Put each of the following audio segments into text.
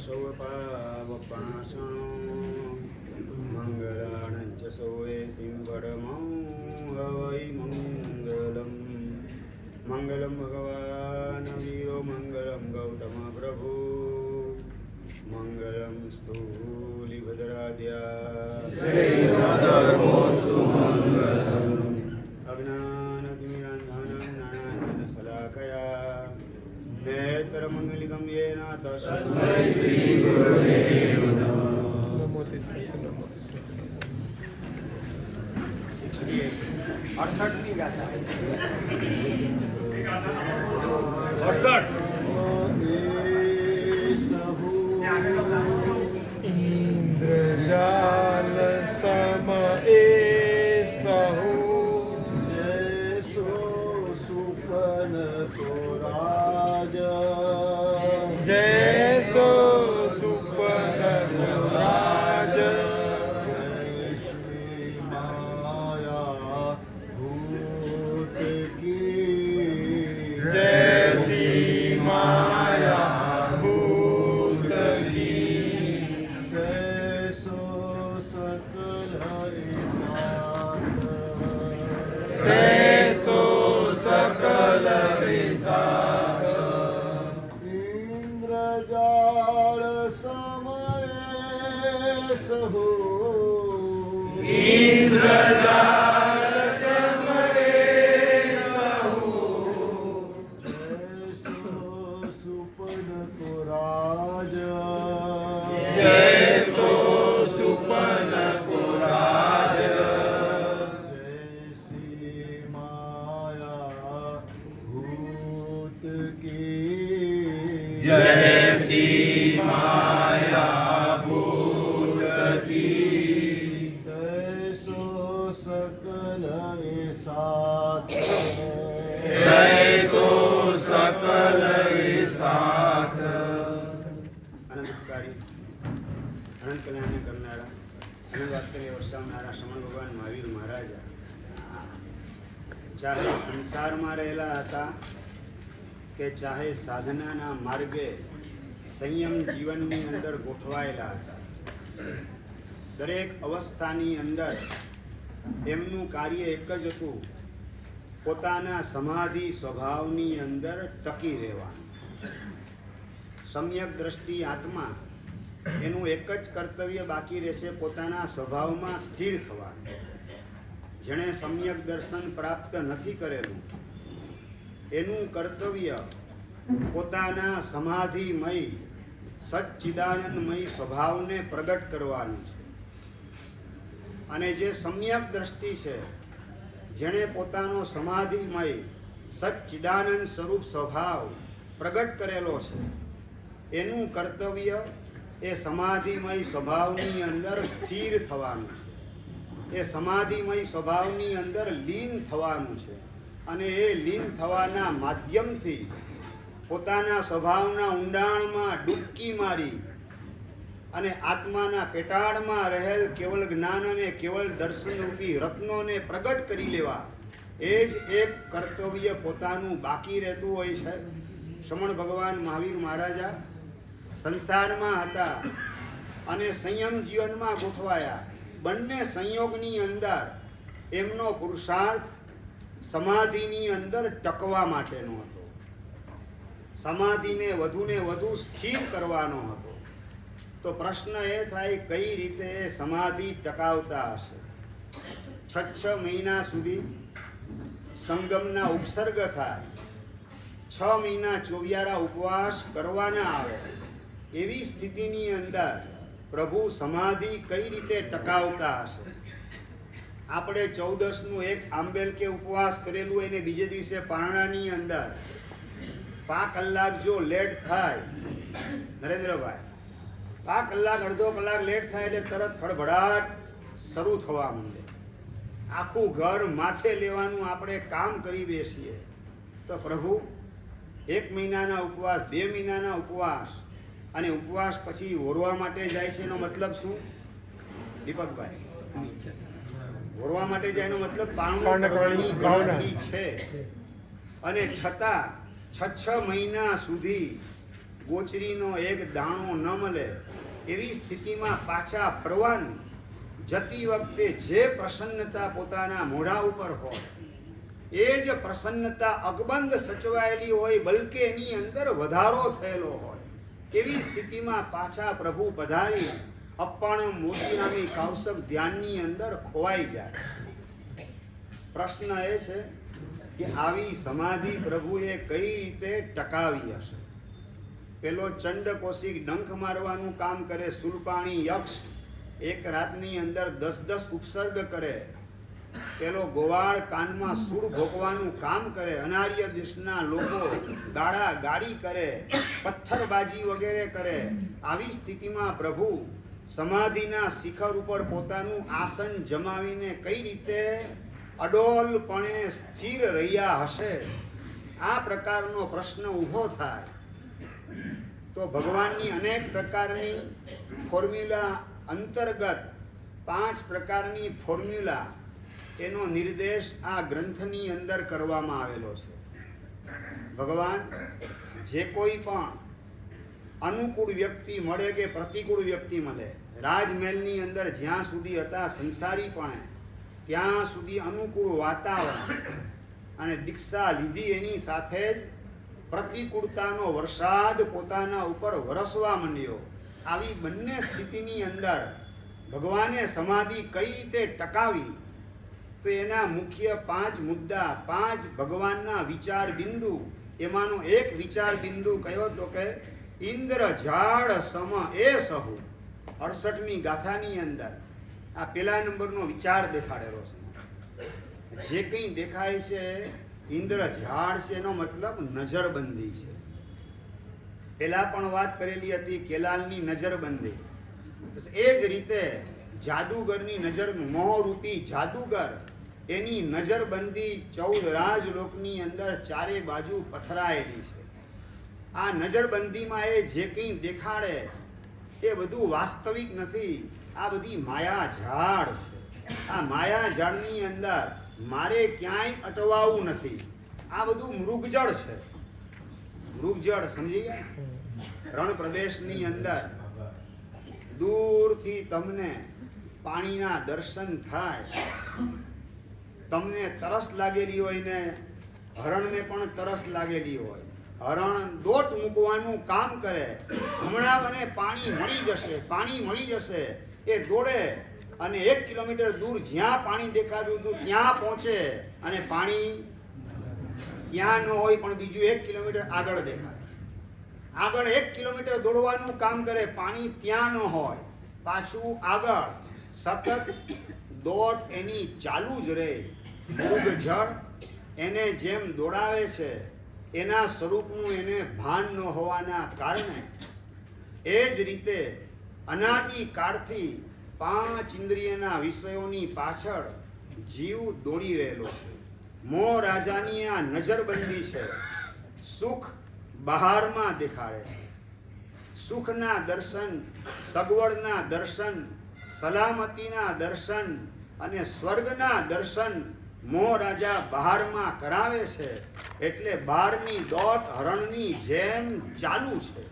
સૌપાવપણાસણો મંગળાણંચ સૌએ સિંહડમો હવૈ મંગલમ મંગલમ ભગવાન વીરો મંગલમ ગૌતમ પ્રભુ મંગલમ સ્થૂલિભદ્રાદ્યા અજ્ઞાનતિમિરાંધનં જ્ઞાનાંજનશલાકયા नेत्रमण्डलिकं येन तस्मै श्रीगुरवे नमः। नमो तस्मै। 68 गाथा 68 इंद्रजाल सम सहो जैसो सुपन तोराज जैसो सुपन राज श्री माया भूत की जैसी माया भूत की कैसो सकल साथ कैसो सकल साथ इंद्रजाल समय सहो इंद्रजाल समय सहो जैसो सुपन तो राज जैसो सुपन को राज जैसी माया भूत की जैसी माया भूत की तैसो सकल साथ तैसो सकल साथ। अनंतकारी अनंत कल्याण करनारा अनंत वास्तव्य वर्षावनारा श्रमण भगवान મહાવીર મહારાજા ચાહે સંસારમાં રહેલા હતા કે ચાહે સાધનાના માર્ગે સંયમ જીવનની અંદર ગોઠવાયેલા હતા, દરેક અવસ્થાની અંદર એમનું કાર્ય એક જ હતું, પોતાના સમાધિ સ્વભાવની અંદર ટકી રહેવાનું. સમ્યક દ્રષ્ટિ આત્મા એનું એક જ કર્તવ્ય બાકી રહેશે, પોતાના સ્વભાવમાં સ્થિર થવાનું. જેણે સમ્યક દર્શન પ્રાપ્ત નથી કરેલું એનું કર્તવ્ય પોતાના સમાધિમય સચ્ચિદાનંદમય સ્વભાવને પ્રગટ કરવાનું છે. અને જે સમ્યક દ્રષ્ટિ છે, જેણે પોતાનો સમાધિમય સચ્ચિદાનંદ સ્વરૂપ સ્વભાવ પ્રગટ કરેલો છે, એનું કર્તવ્ય એ સમાધિમય સ્વભાવની અંદર સ્થિર થવાનું છે, એ સમાધિમય સ્વભાવની અંદર લીન થવાનું છે. અને એ લીન થવાના માધ્યમથી પોતાના સ્વભાવના ઊંડાણમાં ડૂબકી મારી અને આત્માના પેટાળમાં રહેલ કેવળ જ્ઞાન અને કેવળ દર્શનરૂપી રત્નોને પ્રગટ કરી લેવા, એ જ એક કર્તવ્ય પોતાનું બાકી રહેતું હોય છે. શ્રમણ ભગવાન મહાવીર મહારાજા સંસારમાં હતા અને સંયમ જીવનમાં ગોઠવાયા. બંને સંયોગની અંદર એમનો પુરુષાર્થ સમાધિની અંદર ટકવા માટેનો હતો, સમાધિને વધુને વધુ સ્થિર કરવાનો હતો. તો પ્રશ્ન એ થાય, કઈ રીતે સમાધિ ટકાવતા હશે? 6 મહિના સુધી સંગમના ઉપસર્ગ થાય, 6 મહિના ચોવિયારા ઉપવાસ કરવાના આવે, એવી સ્થિતિની અંદર પ્રભુ સમાધિ કઈ રીતે ટકાવતા હશે? આપણે 14નું એક આંબેલ કે ઉપવાસ કરેલું, એને બીજે દિવસે પારણાની અંદર 5 કલાક જો લેટ થાય, નરેન્દ્રભાઈ 5 કલાક અડધો કલાક લેટ થાય એટલે તરત ખડભડાટ શરૂ થવા માંડે. આખું ઘર માથે લેવાનું આપણે કામ કરી બેસીએ. તો પ્રભુ 1 મહિનાના ઉપવાસ, 2 મહિનાના ઉપવાસ અને ઉપવાસ પછી ઓરવા માટે જાય છે. એનો મતલબ શું દીપકભાઈ? ઓરવા માટે જાય એનો મતલબ પાવન કરવાની ગણતરી છે. અને છતાં 6 મહિના સુધી ગોચરીનો એક દાણો ન મળે એવી સ્થિતિમાં પાછા ફરવાનું, જતી વખતે જે પ્રસન્નતા પોતાના મોઢા ઉપર હોય એ જ પ્રસન્નતા અકબંધ સચવાયેલી હોય, બલકે એની અંદર વધારો થયેલો હોય, એવી સ્થિતિમાં પાછા પ્રભુ પધારી અપ્પાણ મોતીરામી કૌશક ધ્યાનની અંદર ખોવાઈ જાય. પ્રશ્ન એ છે કે આવી સમાધિ પ્રભુએ કઈ રીતે ટકાવી હશે? પેલો ચંડ કૌશિક ડંખ મારવાનું કામ કરે, સુલપાણી યક્ષ એક રાતની અંદર 10-10 ઉપસર્ગ કરે, પેલો ગોવાળ કાનમાં સૂળ ભોગવાનું કામ કરે, અનાર્ય દેશના લોકો ગાળા ગાડી કરે, પથ્થરબાજી વગેરે કરે. આવી સ્થિતિમાં પ્રભુ સમાધિના શિખર ઉપર પોતાનું આસન જમાવીને કઈ રીતે અડોલપણે સ્થિર રહ્યા હશે? આ પ્રકારનો પ્રશ્ન ઊભો થાય તો ભગવાનની અનેક પ્રકારની ફોર્મ્યુલા અંતર્ગત 5 પ્રકારની ફોર્મ્યુલા એનો નિર્દેશ આ ગ્રંથની અંદર કરવામાં આવેલો છે. ભગવાન જે કોઈ પણ અનુકૂળ વ્યક્તિ મળે કે પ્રતિકૂળ વ્યક્તિ મળે, રાજમહેલની અંદર જ્યાં સુધી હતા સંસારીપણે, ત્યાં સુધી અનુકૂળ વાતાવરણ અને દીક્ષા લીધી એની સાથે જ પ્રતિકૂળતાનો વરસાદ પોતાના ઉપર વરસવા માંડ્યો. આવી બંને સ્થિતિની અંદર ભગવાને સમાધિ કઈ રીતે ટકાવી? તો એના મુખ્ય 5 મુદ્દા, 5 ભગવાનના વિચાર બિંદુ. એમાંનો એક વિચાર બિંદુ કયો તો કે ઇન્દ્ર ઝાડ સમ એ સહુ. 68મી ગાથાની અંદર આ પેલા નંબરનો વિચાર દેખાડેલો છે. જે કંઈ દેખાય છે ઇન્દ્ર ઝાડ છે એનો મતલબ નજરબંધી છે. પેલા પણ વાત કરેલી હતી કેલાલની નજરબંધી. એ જ રીતે જાદુગરની નજર, મોહરૂપી જાદુગર, એની નજરબંધી 14 રાજલોકની અંદર ચારે બાજુ પથરાયેલી છે. આ નજરબંધીમાં એ જે કંઈ દેખાડે એ બધું વાસ્તવિક નથી, આ બધી માયા ઝાડ છે. આ માયા ઝાડની અંદર મારે ક્યાંય અટવાવું નથી. આ બધું મૃગજળ છે. મૃગજળ સમજી ગયા? રણ પ્રદેશની અંદર દૂરથી તમને પાણીના દર્શન થાય, તમને તરસ લાગેલી હોય ને હરણને પણ તરસ લાગેલી હોય, હરણ દોટ મૂકવાનું કામ કરે, હમણાં મને પાણી મળી જશે, પાણી મળી જશે. એ દોડે અને 1 કિલોમીટર દૂર જ્યાં પાણી દેખાતું હતું ત્યાં પહોંચે અને પાણી ત્યાં ન હોય પણ બીજું 1 કિલોમીટર આગળ દેખાય. આગળ 1 કિલોમીટર દોડવાનું કામ કરે, પાણી ત્યાં ન હોય, પાછું આગળ સતત દોડ એની ચાલુ જ રહે. મૃગજળ એને જેમ દોડાવે છે એના સ્વરૂપનું એને ભાન ન હોવાના કારણે એ જ રીતે અનાદિ કાળથી 5 ઇન્દ્રિયના વિષયોની પાછળ જીવ દોડી રહેલો છે. મોહ રાજાની આ નજરબંધી છે. સુખ બહારમાં દેખાડે છે. સુખના દર્શન, સગવડના દર્શન, સલામતીના દર્શન અને સ્વર્ગના દર્શન મોહ રાજા બહારમાં કરાવે છે. એટલે બહારની દોટ હરણની જેમ ચાલુ છે.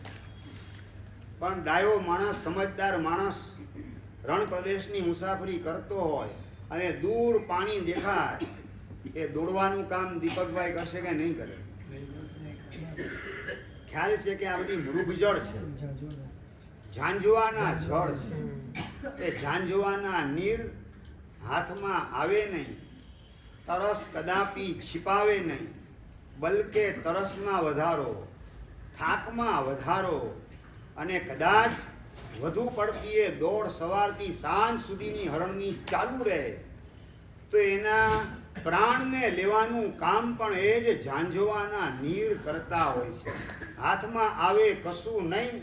પણ ડાયો માણસ, સમજદાર માણસ રણ પ્રદેશની મુસાફરી કરતો હોય અને દૂર પાણી દેખાય, એ દોડવાનું કામ દીપકભાઈ કરશે કે નહીં કરે? ખ્યાલ છે કે આ બધી મૃગજળ છે, ઝાંઝવાના જળ છે. એ ઝાંઝવાના નીર હાથમાં આવે નહીં, તરસ કદાપી छिपावे નહીં, બલકે તરસમાં વધારો, થાકમાં વધારો અને કદાચ વધુ પડતી એ દોડ સવારથી સાંજ સુધીની હરણની ચાલુ રહે તો એના પ્રાણને લેવાનું કામ પણ એ જ ઝાંઝવાના નીર કરતા હોય છે. હાથમાં આવે કશું નહીં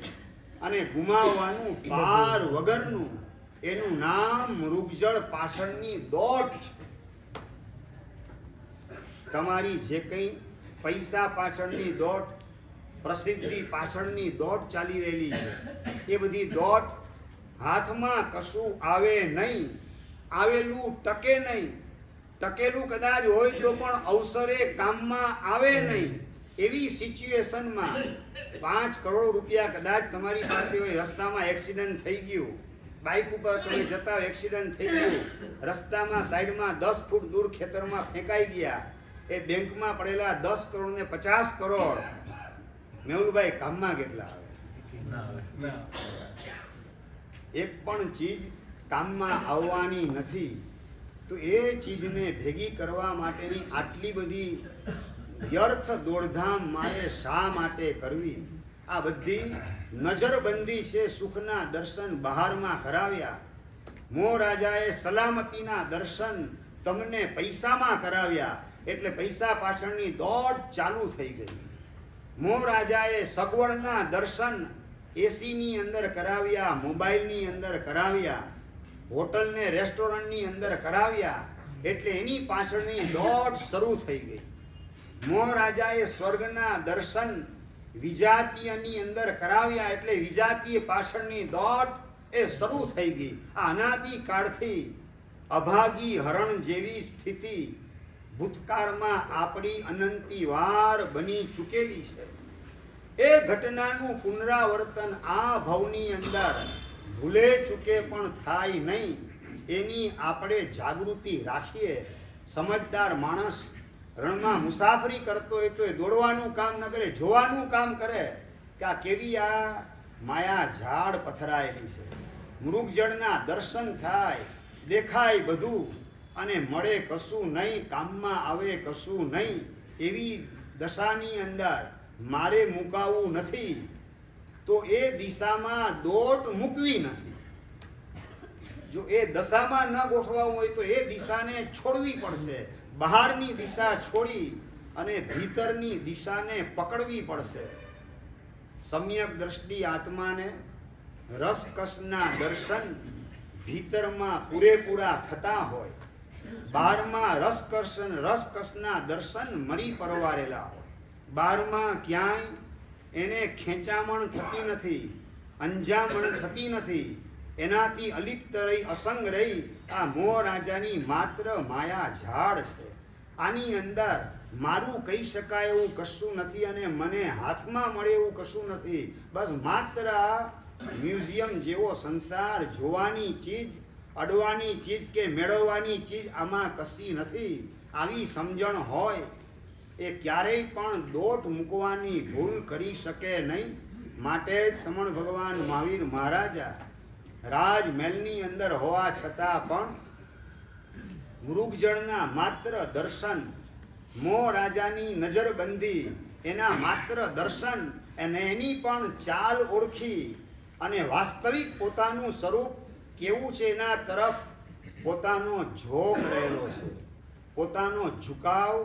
અને ગુમાવવાનું પાર વગરનું એનું નામ મૃગજળ પાછળની દોડ છે. તમારી જે કંઈ પૈસા પાછળની દોડ, પ્રસિદ્ધિ પાછળની દોડ ચાલી રહેલી છે, એ બધી દોડ હાથમાં કશું આવે નહીં, આવેલું ટકે નહીં, ટકેલું કદાચ હોય તો પણ અવસરે કામમાં આવે નહીં. એવી સિચ્યુએશનમાં 5 કરોડ રૂપિયા કદાચ તમારી પાસે હોય, રસ્તામાં એક્સિડન્ટ થઈ ગયું, બાઇક ઉપર તમે જતા એક્સિડન્ટ થઈ ગયું, રસ્તામાં સાઈડમાં 10 ફૂટ દૂર ખેતરમાં ફેંકાઈ ગયા, એ બેંકમાં પડેલા 10 કરોડ ને 50 કરોડ, મેહુલભાઈ કામમાં કેટલા આવે? એક પણ ચીજ કામમાં આવવાની નથી. તો એ ચીજને ભેગી કરવા માટેની આટલી બધી વ્યર્થ દોડધામ મારે શા માટે કરવી? આ બધી નજરબંધી છે. સુખના દર્શન બહારમાં કરાવ્યા, મોહ રાજાએ સલામતીના દર્શન તમને પૈસામાં કરાવ્યા, એટલે પૈસા પાછળની દોડ ચાલુ થઈ ગઈ. મોહ રાજાએ સગવડના દર્શન એસીની અંદર કરાવ્યા, મોબાઈલની અંદર કરાવ્યા, હોટલ ને રેસ્ટોરન્ટની અંદર કરાવ્યા, એટલે એની પાછળની દોડ શરૂ થઈ ગઈ. મોહ રાજાએ સ્વર્ગના દર્શન વિજાતીયની અંદર કરાવ્યા, એટલે વિજાતીય પાછળની દોડ એ શરૂ થઈ ગઈ. આ અનાદિ કાળથી અભાગી હરણ જેવી સ્થિતિ ભૂતકાળમાં આપણી અનંતી વાર બની ચૂકેલી છે. એ ઘટનાનું પુનરાવર્તન આ ભવની અંદર ભૂલે ચૂકે પણ થાય નહીં, એની આપણે જાગૃતિ રાખીએ. સમજદાર માણસ રણમાં મુસાફરી કરતો હોય તો એ દોડવાનું કામ ન કરે, જોવાનું કામ કરે કે આ કેવી આ માયા ઝાડ પથરાયેલી છે. મૃગજળના દર્શન થાય, દેખાય બધું, અને મળે કશું નહીં, કામમાં આવે કશું નહીં. એવી દશાની અંદર મારે મુકાવું નથી, તો એ દિશામાં દોટ મૂકવી નથી. જો એ દશામાં ન ગોઠવાવું હોય તો એ દિશાને છોડવી પડશે. બહારની દિશા છોડી અને ભીતરની દિશાને પકડવી પડશે. સમ્યક દ્રષ્ટિ આત્માને રસકસના દર્શન ભીતરમાં પૂરેપૂરા થતા હોય, બહારમાં રસકસના દર્શન મરી પરવારેલા હોય. બહારમાં ક્યાંય એને ખેંચામણ થતી નથી, અંજામણ થતી નથી. એનાથી અલિપ્ત રહી, અસંગ રહી, આ મોહ રાજાની માત્ર માયા ઝાડ છે. આની અંદર મારું કહી શકાય એવું કશું નથી, અને મને હાથમાં મળે એવું કશું નથી. બસ માત્ર મ્યુઝિયમ જેવો સંસાર, જોવાની ચીજ, અડવાની ચીજ કે મેળવવાની ચીજ આમાં કશી નથી. આવી સમજણ હોય એ ક્યારેય પણ દોટ મૂકવાની ભૂલ કરી શકે નહીં. માટે જ સમણ ભગવાન મહાવીર મહારાજા રાજમહેલની અંદર હોવા છતાં પણ મૃગજળના માત્ર દર્શન, મોહ રાજાની નજરબંધી, એના માત્ર દર્શન અને એની પણ ચાલ ઓળખી અને વાસ્તવિક પોતાનું સ્વરૂપ કેવું છે એના તરફ પોતાનો ઝોક રહેલો છે, પોતાનો ઝુકાવ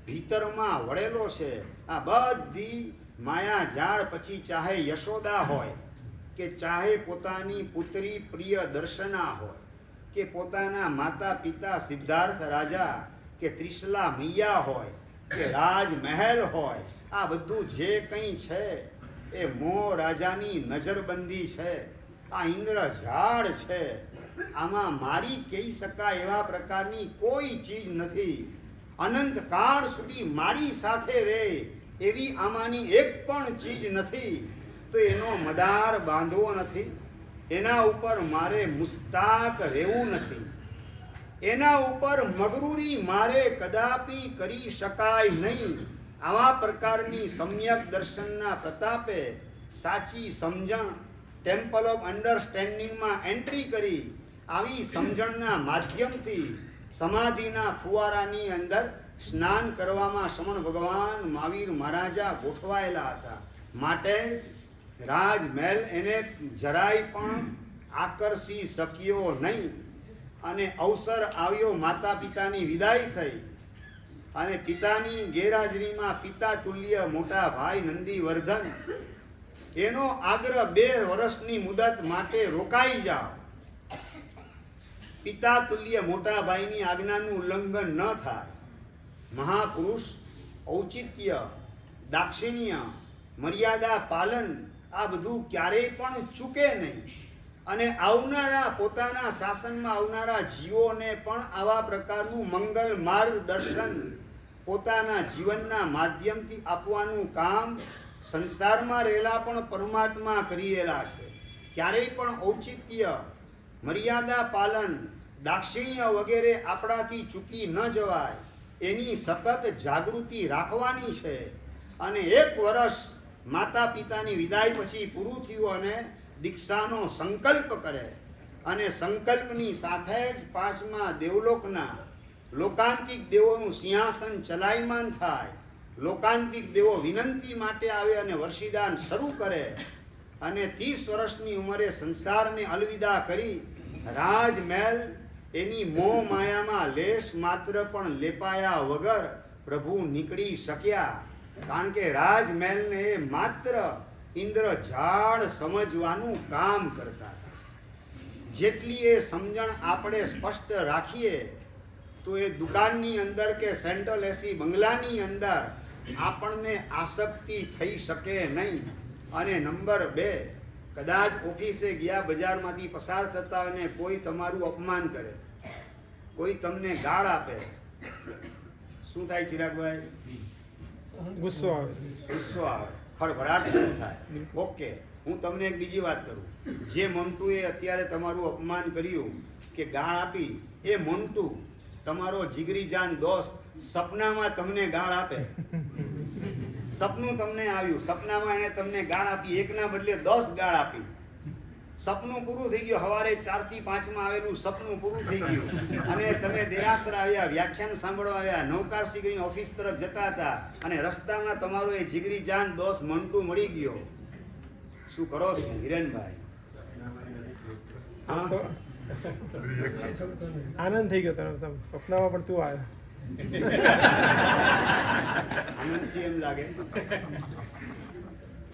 ભીતરમાં વળેલો છે. આ બધી માયા ઝાડ પછી ચાહે યશોદા હોય કે ચાહે પોતાની પુત્રી પ્રિય દર્શના હોય કે પોતાના માતા પિતા સિદ્ધાર્થ રાજા કે ત્રિશલા મૈયા હોય કે રાજમહેલ હોય, આ બધું જે કંઈ છે એ મોહ રાજાની નજરબંધી છે. આ ઇન્દ્ર ઝાડ છે, આમાં મારી કહી શકાય એવા પ્રકારની કોઈ ચીજ નથી. અનંત કાળ સુધી મારી સાથે રહે એવી આમાંની એક પણ ચીજ નથી. તો એનો મદાર બાંધવો નથી, એના ઉપર મારે મુસ્તાક રહેવું નથી, એના ઉપર મગરૂરી મારે કદાપી કરી શકાય નહીં. આવા પ્રકારની સમ્યક દર્શનના પ્રતાપે સાચી સમજણ ટેમ્પલ ઓફ અન્ડરસ્ટેન્ડિંગમાં એન્ટ્રી કરી, આવી સમજણના માધ્યમથી સમાધિના ફુવારાની અંદર સ્નાન કરવામાં સમણ ભગવાન મહાવીર મહારાજા ગોઠવાયેલા હતા. માટે જ રાજમહેલ એને જરાય પણ આકર્ષી શક્યો નહીં. અને અવસર આવ્યો, માતા પિતાની વિદાય થઈ અને પિતાની ગેરહાજરીમાં પિતા તુલ્ય મોટા ભાઈ નંદીવર્ધન એનો આગ્રહ 2 વર્ષની મુદત માટે રોકાઈ જાઓ. પિતા તુલ્ય મોટા ભાઈની આજ્ઞાનું ઉલ્લંઘન ન થાય. મહાપુરુષ ઔચિત્ય, દાક્ષિણ્ય, મર્યાદા પાલન આ બધું ક્યારેય પણ ચૂકે નહીં. અને આવનારા પોતાના શાસનમાં આવનારા જીવોને પણ આવા પ્રકારનું મંગલ માર્ગદર્શન પોતાના જીવનના માધ્યમથી આપવાનું કામ સંસારમાં રહેલા પણ પરમાત્મા કરી રહેલા છે. ક્યારેય પણ ઔચિત્ય, મર્યાદા પાલન, દાક્ષિણ્ય વગેરે આપણાથી ચૂકી ન જવાય એની સતત જાગૃતિ રાખવાની છે. અને 1 વર્ષ માતા પિતાની વિદાય પછી પૂરું થયું અને દીક્ષાનો સંકલ્પ કરે અને સંકલ્પની સાથે જ 5મા દેવલોકના લોકાંતિક દેવોનું સિંહાસન ચલાયમાન થાય. લોકાંતિક દેવો વિનંતી માટે આવે અને વર્ષિદાન શરૂ કરે અને 30 વર્ષની ઉંમરે સંસારને અલવિદા કરી રાજમહેલ એની મોહ માયામાં લેશ માત્ર પણ લેપાયા વગર પ્રભુ નીકળી શક્યા. કારણ કે રાજમહેલને એ માત્ર ઇન્દ્રજાળ સમજવાનું કામ કરતા. જેટલી એ સમજણ આપણે સ્પષ્ટ રાખીએ તો એ દુકાનની અંદર કે સેન્ટ્રલ એસી બંગલાની અંદર આપણને આસક્તિ થઈ શકે નહીં. અને નંબર 2, કદાચ ઓફિસે ગયા, બજારમાંથી પસાર થતા અને કોઈ તમારું અપમાન કરે, કોઈ તમને ગાળ આપે, શું થાય ચિરાગભાઈ? ગુસ્સો આવે, ખળભળાટ શરૂ થાય. ઓકે, હું તમને એક બીજી વાત કરું. જે મોન્ટુએ અત્યારે તમારું અપમાન કર્યું કે ગાળ આપી, એ મોન્ટુ તમારો જીગરી જાન દોસ્ત સપનામાં તમને ગાળ આપે. સપનું તમને આવ્યું, સપનામાં એને તમને ગાળ આપી, 1ના બદલે 10 ગાળ આપી. સપનું પૂરું થઈ ગયું, સવારે 4 થી 5 આવેલું સપનું પૂરું થઈ ગયું અને તમે દેરાસર આવ્યા, વ્યાખ્યાન સાંભળવા આવ્યા, નૌકાર સિગરી ઓફિસ તરફ જતા હતા અને રસ્તામાં તમારો એ જીગરી જાન દોસ્ત મંટુ મળી ગયો. શું કરો છો હિરેનભાઈ? હા, આનંદ થઈ ગયો તને, સપનામાં પણ તું આવ્યો. આનંદથી એમ લાગે.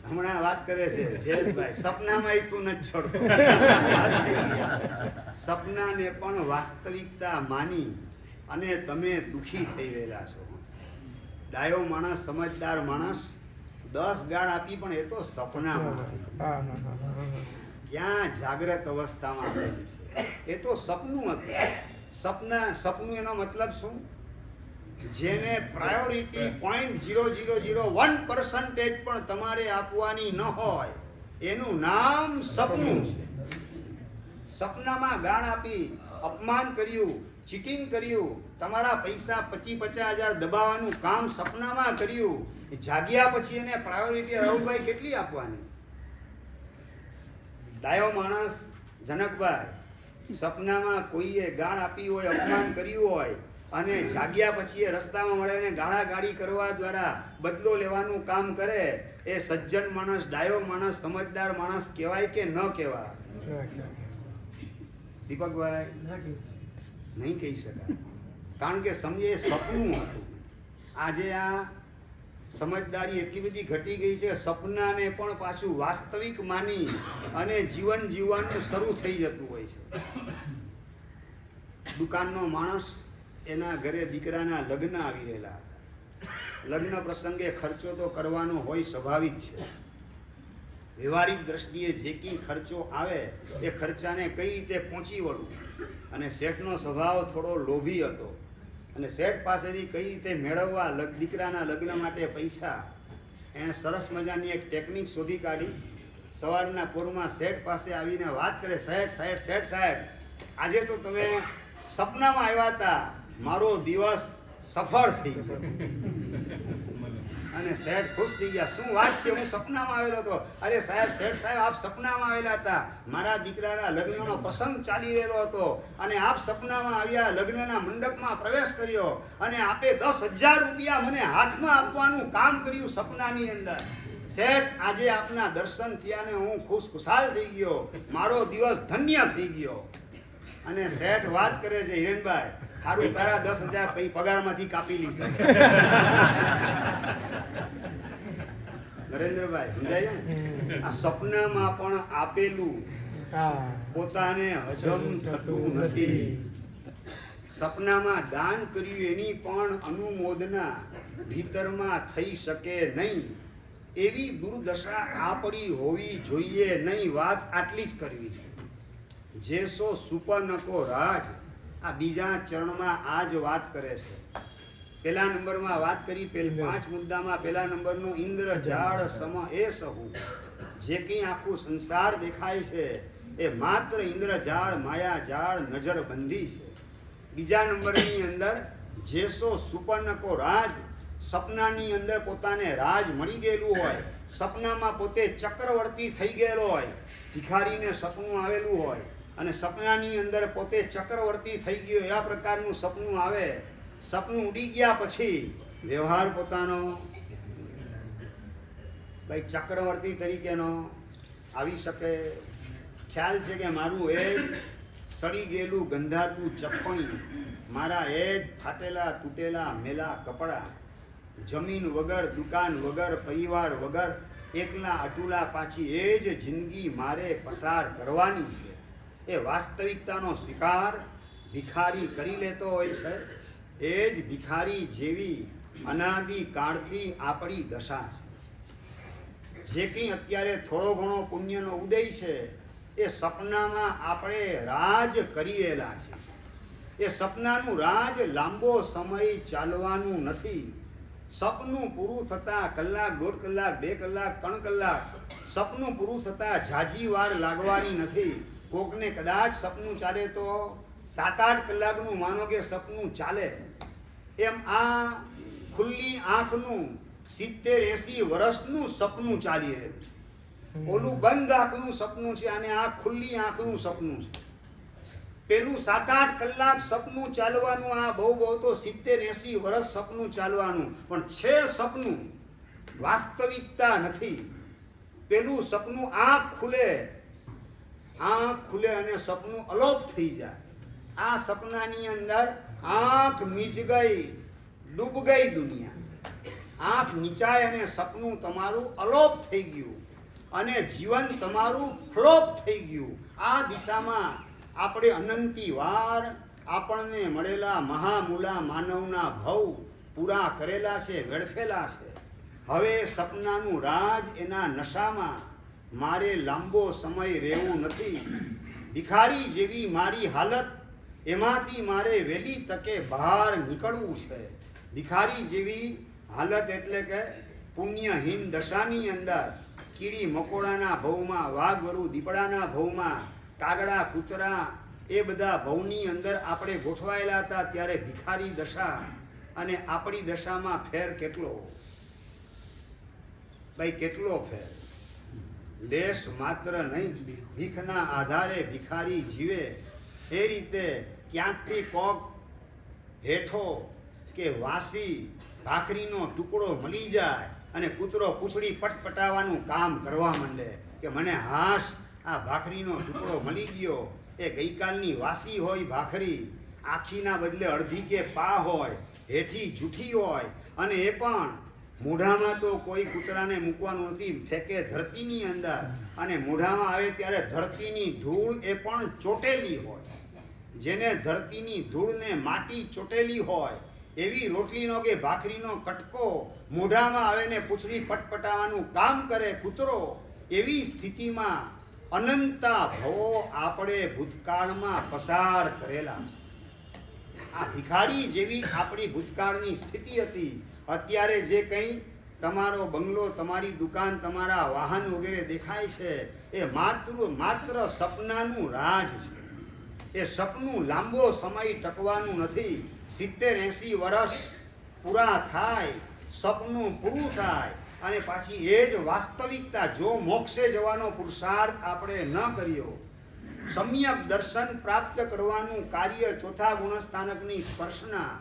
હમણાં વાત કરે છે જયેશભાઈ, સપનામાં તું નથી છોડતો. સપનાને પણ વાસ્તવિકતા માની અને તમે દુઃખી થઈ રહેલા છો. ડાયો માણસ, સમજદાર માણસ 10 ગાળ આપી પણ એ તો સપનામાં, ક્યાં જાગ્રત અવસ્થામાં આવેલી છે. એ તો સપનું હતું. સપનું એનો મતલબ શું? જેને પ્રાયોરિટી 0.0001% પણ તમારે આપવાની ન હોય એનું નામ સપનું છે. સપનામાં ગાળ આપી, અપમાન કર્યું, ચીટિંગ કર્યું, તમારા પૈસા 25-50 હજાર દબાવવાનું કામ સપનામાં કર્યું, જાગ્યા પછી એને પ્રાયોરિટી રાહુલભાઈ કેટલી આપવાની? ડાયો માણસ જનકભાઈ, સપનામાં કોઈએ ગાળ આપી હોય, અપમાન કર્યું હોય અને જાગ્યા પછી એ રસ્તામાં મળે ને ગાળાગાળી કરવા દ્વારા બદલો લેવાનું કામ કરે, એ સજ્જન માણસ, ડાયો માણસ, સમજદાર માણસ કહેવાય કે ન કહેવાય? દીપકભાઈ, નહીં કહી શકાય. કારણ કે સમજે સપનું હતું. આજે આ સમજદારી એટલી બધી ઘટી ગઈ છે, સપનાને પણ પાછું વાસ્તવિક માની અને જીવન જીવવાનું શરૂ થઈ જતું હોય છે. દુકાનનો માણસ, એના ઘરે દીકરાના લગ્ન આવી રહેલા હતા. લગ્ન પ્રસંગે ખર્ચો તો કરવાનો હોય, સ્વાભાવિક છે. વ્યવહારિક દ્રષ્ટિએ જે કંઈ ખર્ચો આવે એ ખર્ચાને કઈ રીતે પહોંચી વળવું, અને શેઠનો સ્વભાવ થોડો લોભી હતો અને શેઠ પાસેથી કઈ રીતે મેળવવા દીકરાના લગ્ન માટે પૈસા, એણે સરસ મજાની એક ટેકનિક શોધી કાઢી. સવારના પોરમાં શેઠ પાસે આવીને વાત કરે, સાહેબ, આજે તો તમે સપનામાં આવ્યા હતા, મારો દિવસ સફળ થઈ ગયો. અને શેઠ ખુશ થઈ ગયા. શું વાત છે? હું સપનામાં આવેલો હતો. અરે શેઠ સાહેબ, આપ સપનામાં આવેલા હતા. મારા દીકરાના લગ્નનો પ્રસંગ ચાલી રહેલો હતો અને આપ સપનામાં આવ્યા, લગ્નના મંડપમાં પ્રવેશ કર્યો અને આપે 10,000 રૂપિયા મને હાથમાં આપવાનું કામ કર્યું સપનાની અંદર. શેઠ, આજે આપના દર્શન થયા ને હું ખુશાલ થઈ ગયો, મારો દિવસ ધન્ય થઈ ગયો. અને શેઠ વાત કરે છે, હિરેનભાઈ, સારું, તારા 10,000 પગારમાંથી કાપી લીધા. નરેન્દ્રભાઈ, સમજાય ને? આ સપનામાં પણ આપેલું પોતાને હજમ થતું નથી. સપનામાં દાન કર્યું એની પણ અનુમોદના ભીતરમાં થઈ શકે નહીં. એવી દુર્દશા આપણી હોવી જોઈએ નહીં. વાત આટલી જ કરવી છે. જેસો સુપનકો રાજ, આ બીજા ચરણમાં આ જ વાત કરે છે. પહેલા નંબરમાં વાત કરી, 5 મુદ્દામાં પહેલા નંબરનો ઇન્દ્ર જાળ સમ એ સહુ. જે કંઈ આખું સંસાર દેખાય છે એ માત્ર ઇન્દ્ર જાળ, માયા જાળ, નજર બંધી છે. બીજા નંબરની અંદર જેસો સુપર્ણકો રાજ, સપનાની અંદર પોતાને રાજ મળી ગયેલું હોય, સપનામાં પોતે ચક્રવર્તી થઈ ગયેલો હોય, ભિખારીને સપનું આવેલું હોય અને સપનાની અંદર પોતે ચક્રવર્તી થઈ ગયો એવા પ્રકારનું સપનું આવે. સપનું ઉડી ગયા પછી વ્યવહાર પોતાનો ભાઈ ચક્રવર્તી તરીકેનો આવી શકે. ખ્યાલ છે કે મારું એ જ સડી ગયેલું ગંધાતું ચપ્પણી, મારા એ જ ફાટેલા તૂટેલા મેલા કપડાં, જમીન વગર, દુકાન વગર, પરિવાર વગર, એકલા અટુલા પાછી એ જ જિંદગી મારે પસાર કરવાની છે. એ વાસ્તવિકતાનો સ્વીકાર ભિખારી કરી લેતો હોય છે. એ જ ભિખારી જેવી અનાદિ કાળથી આપણી દશા છે. જે કંઈ અત્યારે થોડો ઘણો પુણ્યનો ઉદય છે એ સપનામાં આપણે રાજ કરી રહેલા છે. એ સપનાનું રાજ લાંબો સમય ચાલવાનું નથી. સપનું પૂરું થતાં કલાક, 1.5 કલાક, 2 કલાક, 3 કલાક, સપનું પૂરું થતાં ઝાઝી વાર લાગવાની નથી. કોકને કદાચ સપનું ચાલે તો 7-8 કલાકનું માનો કે સપનું ચાલે. એમ આ ખુલ્લી આંખનું 70-80 વર્ષનું સપનું ચાલી રહ્યું છે. ઓલું બંધ આંખનું સપનું છે અને આ ખુલ્લી આંખનું સપનું છે. પેલું 7-8 કલાક સપનું ચાલવાનું, આ બહુ તો 70-80 વર્ષ સપનું ચાલવાનું, પણ છે સપનું, વાસ્તવિકતા નથી. પેલું સપનું આંખ ખુલે અને સપનું અલોપ થઈ જાય. આ સપનાની અંદર આંખ મીચ ગઈ, ડૂબ ગઈ દુનિયા. આંખ નીચાય અને સપનું તમારું અલોપ થઈ ગયું અને જીવન તમારું ફ્લોપ થઈ ગયું. આ દિશામાં આપણે અનંતી વાર આપણને મળેલા મહામૂલા માનવના ભવ પૂરા કરેલા છે, વેડફેલા છે. હવે સપનાનું રાજ એના નશામાં મારે લાંબો સમય રહેવું નથી. ભિખારી જેવી મારી હાલત, એમાંથી મારે વહેલી તકે બહાર નીકળવું છે. ભિખારી જેવી હાલત એટલે કે પુણ્યહીન દશાની અંદર કીડી મકોડાના ભવમાં, વાઘ વરુ દીપડાના ભવમાં, કાગડા કૂતરા એ બધા ભવની અંદર આપણે ગોઠવાયેલા હતા. ત્યારે ભિખારી દશા અને આપણી દશામાં ફેર કેટલો? ભાઈ કેટલો ફેર? દેશ માત્ર નહીં, ભીખના આધારે ભિખારી જીવે. એ રીતે ક્યાંકથી કોક હેઠો કે વાસી ભાખરીનો ટુકડો મળી જાય અને કૂતરો પૂંછડી પટપટાવવાનું કામ કરવા માંડે કે મને હાશ, આ ભાખરીનો ટુકડો મળી ગયો. એ ગઈકાલની વાસી હોય ભાખરી, આખીના બદલે અડધી કે પા હોય, હેઠી જૂઠી હોય અને એ પણ મોઢામાં તો કોઈ કૂતરાને મૂકવાનું નથી, ફેંકે ધરતીની અંદર અને મોઢામાં આવે ત્યારે ધરતીની ધૂળ એ પણ ચોટેલી હોય. જેને ધરતીની ધૂળને માટી ચોટેલી હોય એવી રોટલીનો કે ભાખરીનો કટકો મોઢામાં આવે ને પૂંછડી પટપટાવવાનું કામ કરે કૂતરો. એવી સ્થિતિમાં અનંતા ભવો આપણે ભૂતકાળમાં પસાર કરેલા છે. આ ભિખારી જેવી આપણી ભૂતકાળની સ્થિતિ હતી. અત્યારે જે કંઈ તમારો બંગલો, તમારી દુકાન, તમારા વાહન વગેરે દેખાય છે એ માત્ર સપનાનું રાજ છે. એ સપનું લાંબો સમય ટકવાનું નથી. 70-80 વર્ષ પૂરા થાય, સપનું પૂરું થાય અને પાછી એ જ વાસ્તવિકતા. જો મોક્ષે જવાનો પુરુષાર્થ આપણે ન કર્યો, સમ્યક દર્શન પ્રાપ્ત કરવાનું કાર્ય, ચોથા ગુણસ્થાનકની સ્પર્શના,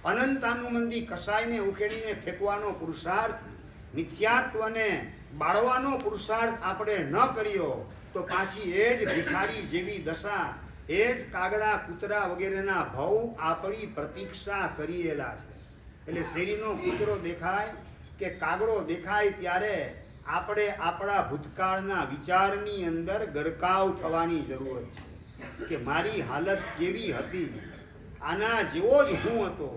અનંતાનુબંધી કસાયને ઉકેડીને ફેંકવાનો પુરુષાર્થ, મિથ્યાત્વને બાળવાનો પુરુષાર્થ આપણે ન કર્યો તો પાછી એ જ ભિખારી જેવી દશા, એ જ કાગડા કૂતરા વગેરેના ભવ આપણી પ્રતીક્ષા કરી રહેલા છે. એટલે શેરીનો કૂતરો દેખાય કે કાગડો દેખાય ત્યારે આપણે આપણા ભૂતકાળના વિચારની અંદર ગરકાવ થવાની જરૂરત છે કે મારી હાલત કેવી હતી, આના જેવો જ હું હતો,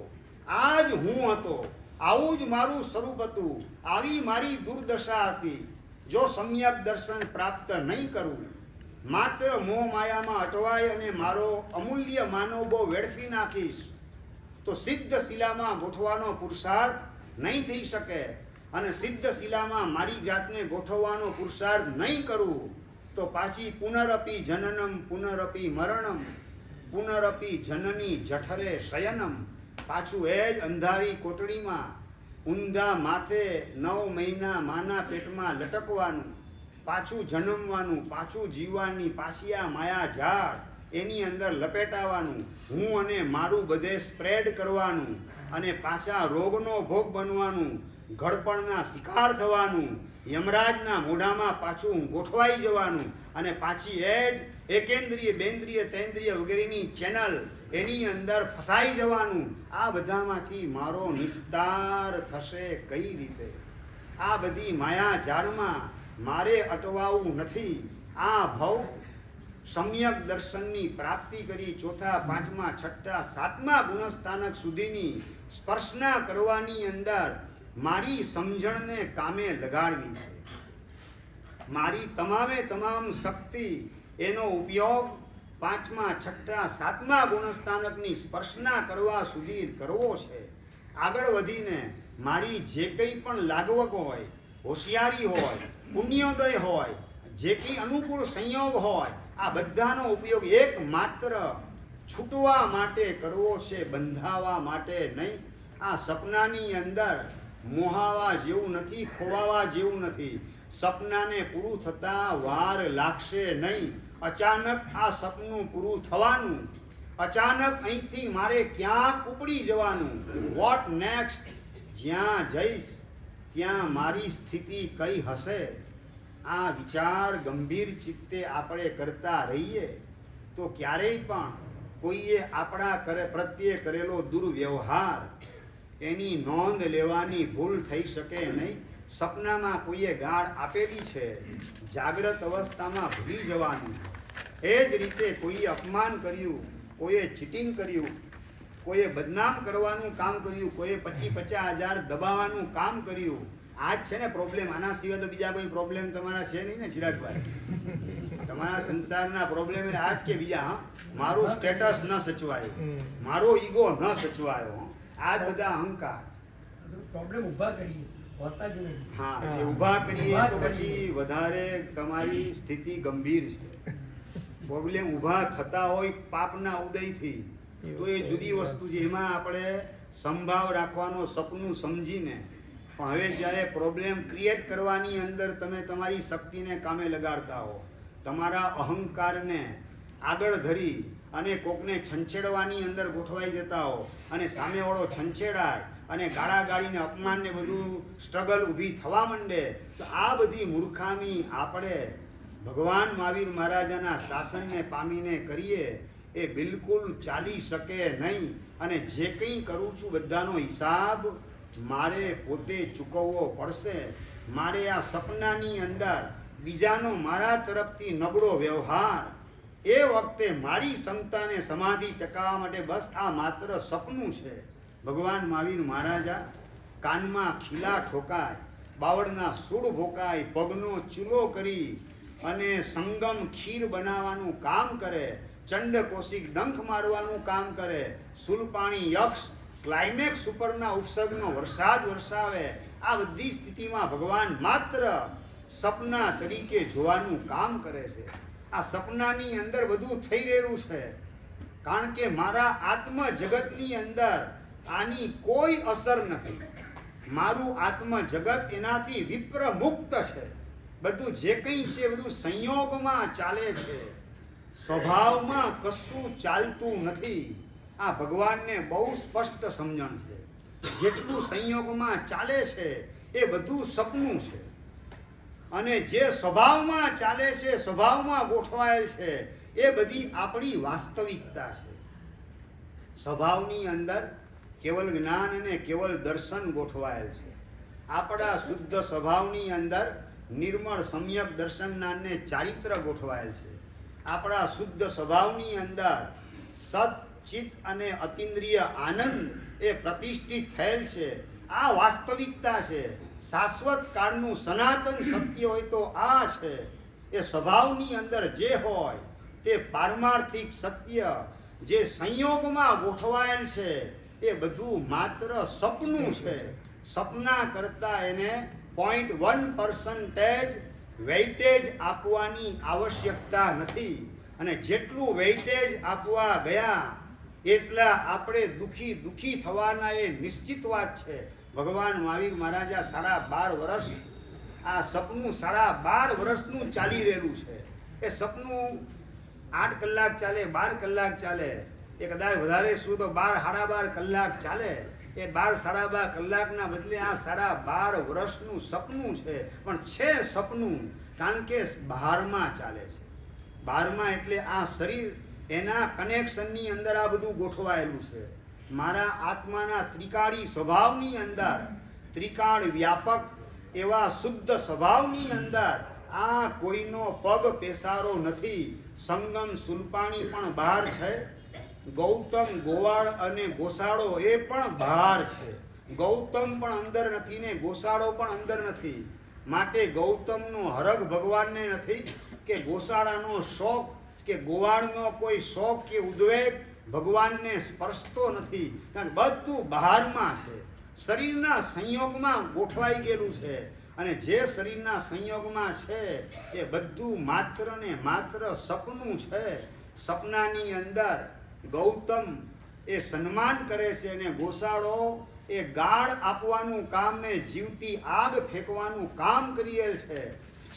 આ જ હું હતો, આવું જ મારું સ્વરૂપ હતું, આવી મારી દુર્દશા હતી. જો સમ્યક દર્શન પ્રાપ્ત નહીં કરું, માત્ર મોહ માયામાં અટવાય અને મારો અમૂલ્ય માનવ બહુ વેડફી નાખીશ તો સિદ્ધ શિલામાં ગોઠવાનો પુરુષાર્થ નહીં થઈ શકે. અને સિદ્ધ શિલામાં મારી જાતને ગોઠવવાનો પુરુષાર્થ નહીં કરું તો પાછી પુનરપી જનનમ પુનરપી મરણમ પુનરપી જનની જઠરે શયનમ, પાછું એ જ અંધારી કોટડીમાં ઊંધા માથે 9 મહિના માના પેટમાં લટકવાનું, પાછું જન્મવાનું, પાછું જીવવાની, પાછી આ માયા ઝાડ એની અંદર લપેટાવાનું, હું અને મારું બધે સ્પ્રેડ કરવાનું, અને પાછા રોગનો ભોગ બનવાનું, ઘડપણના શિકાર થવાનું, યમરાજના મોઢામાં પાછું ગોઠવાઈ જવાનું, અને પાછી એ જ એકેન્દ્રિય બેન્દ્રિય તૈન્દ્રિય વગેરેની ચેનલ એની અંદર ફસાઈ જવાનું. આ બધામાંથી મારો નિસ્તાર થશે કઈ રીતે? આ બધી માયા ઝાડમાં મારે અટવાવું નથી. આ ભવ સમ્યક દર્શનની પ્રાપ્તિ કરી ચોથા પાંચમા છઠ્ઠા સાતમા ગુણસ્થાનક સુધીની સ્પર્શના કરવાની અંદર મારી સમજણને કામે લગાડવી છે. મારી તમામે તમામ શક્તિ એનો ઉપયોગ પાંચમા છઠ્ઠા સાતમા ગુણસ્થાનકની સ્પર્શના કરવા સુધી કરવો છે. આગળ વધીને મારી જે કંઈ પણ લાગવક હોય, હોશિયારી હોય, પુણ્યોદય હોય, જે કંઈ અનુકૂળ સંયોગ હોય, આ બધાનો ઉપયોગ એકમાત્ર છૂટવા માટે કરવો છે, બંધાવા માટે નહીં. આ સપનાની અંદર મોહાવા જેવું નથી, ખોવાવા જેવું નથી. સપનાને પૂરું થતાં વાર લાગશે નહીં. અચાનક આ સપનું પૂરું થવાનું, અચાનક અહીંથી મારે ક્યાંક ઉપડી જવાનું. What next? જ્યાં જઈશ ત્યાં મારી સ્થિતિ કઈ હશે? આ વિચાર ગંભીર ચિત્તે આપણે કરતા રહીએ તો ક્યારેય પણ કોઈએ આપણા પ્રત્યે કરેલો દુર્વ્યવહાર એની નોંધ લેવાની ભૂલ થઈ શકે નહીં. સપનામાં કોઈએ ગાળ આપેલી છે, જાગ્રત અવસ્થામાં ભૂલી જવાનું. એ જ રીતે કોઈએ અપમાન કર્યું, કોઈએ ચીટિંગ કર્યું, કોઈએ બદનામ કરવાનું કામ કર્યું, કોઈએ 25,000 દબાવવાનું કામ કર્યું. આ જ છે ને પ્રોબ્લેમ. આના સિવાય તો બીજા કોઈ પ્રોબ્લેમ તમારા છે નહીં ને ચિરાગભાઈ? તમારા સંસારના પ્રોબ્લેમ એટલે આ જ કે બીજા? હા, મારું સ્ટેટસ ન સચવાયું, મારો ઈગો ન સચવાયો, આ જ બધા અહંકાર પ્રોબ્લેમ ઊભા કરીએ હોતા જ નહીં. હા, એટલે ઊભા કરીએ તો પછી વધારે તમારી સ્થિતિ ગંભીર છે. પ્રોબ્લેમ ઊભા થતા હોય પાપના ઉદયથી તો એ જુદી વસ્તુ છે. એમાં આપણે સંભાવ રાખવાનો સપનું સમજીને. પણ હવે જ્યારે પ્રોબ્લેમ ક્રિએટ કરવાની અંદર તમે તમારી શક્તિને કામે લગાડતા હો, તમારા અહંકારને આગળ ધરી અને કોકને છંછેડવાની અંદર ગોઠવાઈ જતા હો, અને સામેવાળો છંછેડાય અને ગાળાગાળીને અપમાનને બધું સ્ટ્રગલ ઊભી થવા માંડે, તો આ બધી મૂર્ખામી આપણે ભગવાન મહાવીર મહારાજાના શાસનને પામીને કરીએ એ બિલકુલ ચાલી શકે નહીં. અને જે કંઈ કરું છું બધાનો હિસાબ મારે પોતે ચૂકવવો પડશે. મારે આ સપનાની અંદર બીજાનો મારા તરફથી નબળો વ્યવહાર, એ વખતે મારી ક્ષમતાને સમાધિ ટકાવવા માટે બસ આ માત્ર સપનું છે. ભગવાન મહાવીર મહારાજા કાનમાં ખીલા ઠોકાય, બાવળના સૂળ ભોકાય, પગનો ચૂલો કરી અને સંગમ ખીર બનાવવાનું કામ કરે, ચંડ કૌશિક ડંખ મારવાનું કામ કરે, સુલપાણી યક્ષ ક્લાઇમેક્સ ઉપરના ઉપસર્ગનો વરસાદ વરસાવે. આ બધી સ્થિતિમાં ભગવાન માત્ર સપના તરીકે જોવાનું કામ કરે છે. આ સપનાની અંદર બધું થઈ રહેલું છે, કારણ કે મારા આત્મ જગતની અંદર આની કોઈ અસર નથી. મારું આત્મ જગત એનાથી વિપ્ર મુક્ત છે. બધું જે કંઈ છે બધું સંયોગમાં ચાલે છે, સ્વભાવમાં કશું ચાલતું નથી. આ ભગવાનને બહુ સ્પષ્ટ સમજણ છે. જેટલું સંયોગમાં ચાલે છે એ બધું સપનું છે, અને જે સ્વભાવમાં ચાલે છે, સ્વભાવમાં ગોઠવાયેલ છે, એ બધી આપણી વાસ્તવિકતા છે. સ્વભાવની અંદર કેવલ જ્ઞાન અને કેવલ દર્શન ગોઠવાયેલ છે. આપણા શુદ્ધ સ્વભાવની અંદર નિર્મળ સમ્યક દર્શન જ્ઞાનને ચારિત્ર ગોઠવાયેલ છે. આપણા શુદ્ધ સ્વભાવની અંદર સત ચિત્ત અને અતિન્દ્રિય આનંદ એ પ્રતિષ્ઠિત થયેલ છે. આ વાસ્તવિકતા છે. શાશ્વત કાળનું સનાતન સત્ય હોય તો આ છે. એ સ્વભાવની અંદર જે હોય તે પારમાર્થિક સત્ય જે સંયોગમાં ગોઠવાયેલ છે એ બધું માત્ર સપનું છે. સપના કરતાં એને 0.1% વેઇટેજ આપવાની આવશ્યકતા નથી. અને જેટલું વેઇટેજ આપવા ગયા એટલા આપણે દુઃખી થવાના એ નિશ્ચિત વાત છે. ભગવાન મહાવીર મહારાજા 12.5 વર્ષ આ સપનું 12.5 વર્ષનું ચાલી રહેલું છે. એ સપનું 8 કલાક ચાલે, 12 કલાક ચાલે, એ કદાચ વધારે શું તો 12 સાડા 12 કલાક ચાલે. એ 12 સાડા 12 કલાકના બદલે આ 12.5 વર્ષનું સપનું છે. પણ છે સપનું, કારણ કે બહારમાં ચાલે છે. બહારમાં એટલે આ શરીર એના કનેક્શનની અંદર આ બધું ગોઠવાયેલું છે. મારા આત્માના ત્રિકાળી સ્વભાવની અંદર, ત્રિકાળ વ્યાપક એવા શુદ્ધ સ્વભાવની અંદર આ કોઈનો પગ પેસારો નથી. સંગમ સુલપાણી પણ બહાર છે, ગૌતમ ગોવાળ અને ગોસાળો એ પણ બહાર છે. ગૌતમ પણ અંદર નથી ને ગોસાળો પણ અંદર નથી. માટે ગૌતમનો હરખ ભગવાનને નથી કે ગોસાળાનો શોખ કે ગોવાળનો કોઈ શોખ કે ઉદ્વેગ ભગવાનને સ્પર્શતો નથી. કારણ બધું બહારમાં છે, શરીરના સંયોગમાં ગોઠવાઈ ગયેલું છે. અને જે શરીરના સંયોગમાં છે એ બધું માત્ર ને માત્ર સપનું છે. સપનાની અંદર ગૌતમ એ સન્માન કરે છે અને ગોસાળો એ ગાળ આપવાનું કામ ને જીવતી આગ ફેંકવાનું કામ કરીએ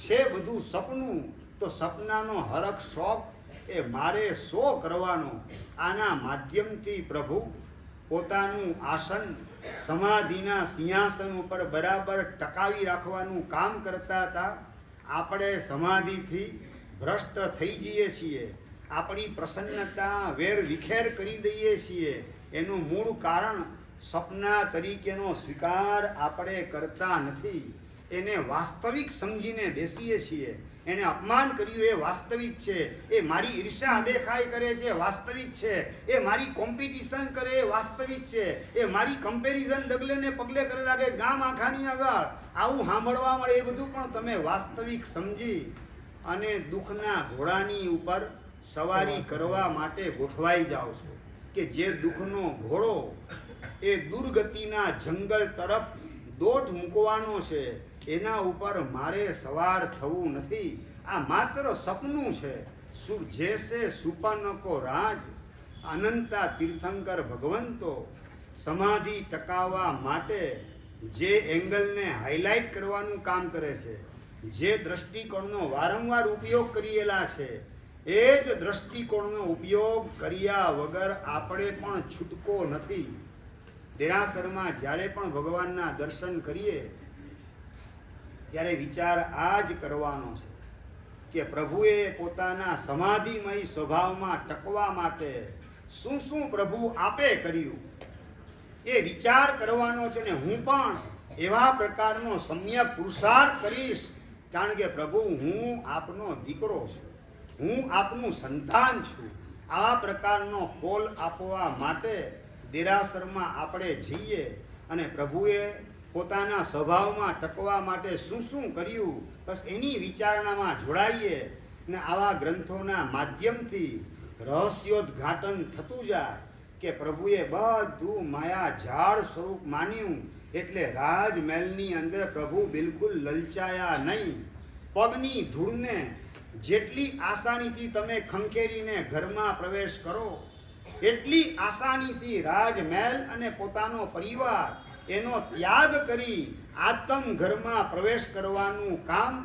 છે બધું સપનું. તો સપનાનો હરખ શોખ એ મારે શો કરવાનો. આના માધ્યમથી પ્રભુ પોતાનું આસન સમાધિના સિંહાસન ઉપર બરાબર ટકાવી રાખવાનું કામ કરતા હતા. આપણે સમાધિથી ભ્રષ્ટ થઈ જઈએ છીએ, આપણી પ્રસન્નતા વેર વિખેર કરી દઈએ છીએ. એનું મૂળ કારણ સપના તરીકેનો સ્વીકાર આપણે કરતા નથી. એને વાસ્તવિક સમજીને બેસીએ છીએ. એને અપમાન કર્યું એ વાસ્તવિક છે. એ મારી ઈર્ષા દેખાય કરે છે વાસ્તવિક છે. એ મારી કોમ્પિટિશન કરે એ વાસ્તવિક છે. એ મારી કમ્પેરિઝન ડગલે ને પગલે કરે લાગે ગામ આખાની આગળ આવું સાંભળવા મળે. એ બધું પણ તમે વાસ્તવિક સમજી અને દુઃખના ઘોડાની ઉપર સવારી કરવા માટે ગોઠવાઈ જાઓ છો. કે જે દુઃખનો ઘોડો એ દુર્ગતિના જંગલ તરફ દોટ મૂકવાનો છે, એના ઉપર મારે સવાર થવું નથી. આ માત્ર સપનું છે. જેસે સુપર્ણકો રાજ અનંતા તીર્થંકર ભગવંતો. સમાધિ ટકાવવા માટે જે એંગલને હાઇલાઇટ કરવાનું કામ કરે છે, જે દ્રષ્ટિકોણનો વારંવાર ઉપયોગ કરેલા છે, એ જ દ્રષ્ટિકોણનો ઉપયોગ કર્યા વગર આપણે પણ છૂટકો નથી. દેરાસરમાં જ્યારે પણ ભગવાનના દર્શન કરીએ ત્યારે વિચાર આ જ કરવાનો છે કે પ્રભુએ પોતાના સમાધિમય સ્વભાવમાં ટકવા માટે શું શું પ્રભુ આપે કર્યું એ વિચાર કરવાનો છે. ને હું પણ એવા પ્રકારનો સમ્યક પુરુષાર્થ કરીશ. કારણ કે પ્રભુ હું આપનો દીકરો છું, હું આપનું સંતાન છું. આવા પ્રકારનો કોલ આપવા માટે દેરાસરમાં આપણે જઈએ અને પ્રભુએ પોતાના સ્વભાવમાં ટકવા માટે શું શું કર્યું બસ એની વિચારણામાં જોડાઈએ. ને આવા ગ્રંથોના માધ્યમથી રહસ્યોદ્ઘાટન થતું જાય કે પ્રભુએ બધું માયા ઝાડ સ્વરૂપ માન્યું. એટલે રાજમહેલની અંદર પ્રભુ બિલકુલ લલચાયા નહીં. પગની ધૂળને જેટલી આસાનીથી તમે ખંખેરીને ઘરમાં પ્રવેશ કરો એટલી આસાનીથી રાજમહેલ અને પોતાનો પરિવાર એનો ત્યાગ કરી આત્મ ઘરમાં પ્રવેશ કરવાનું કામ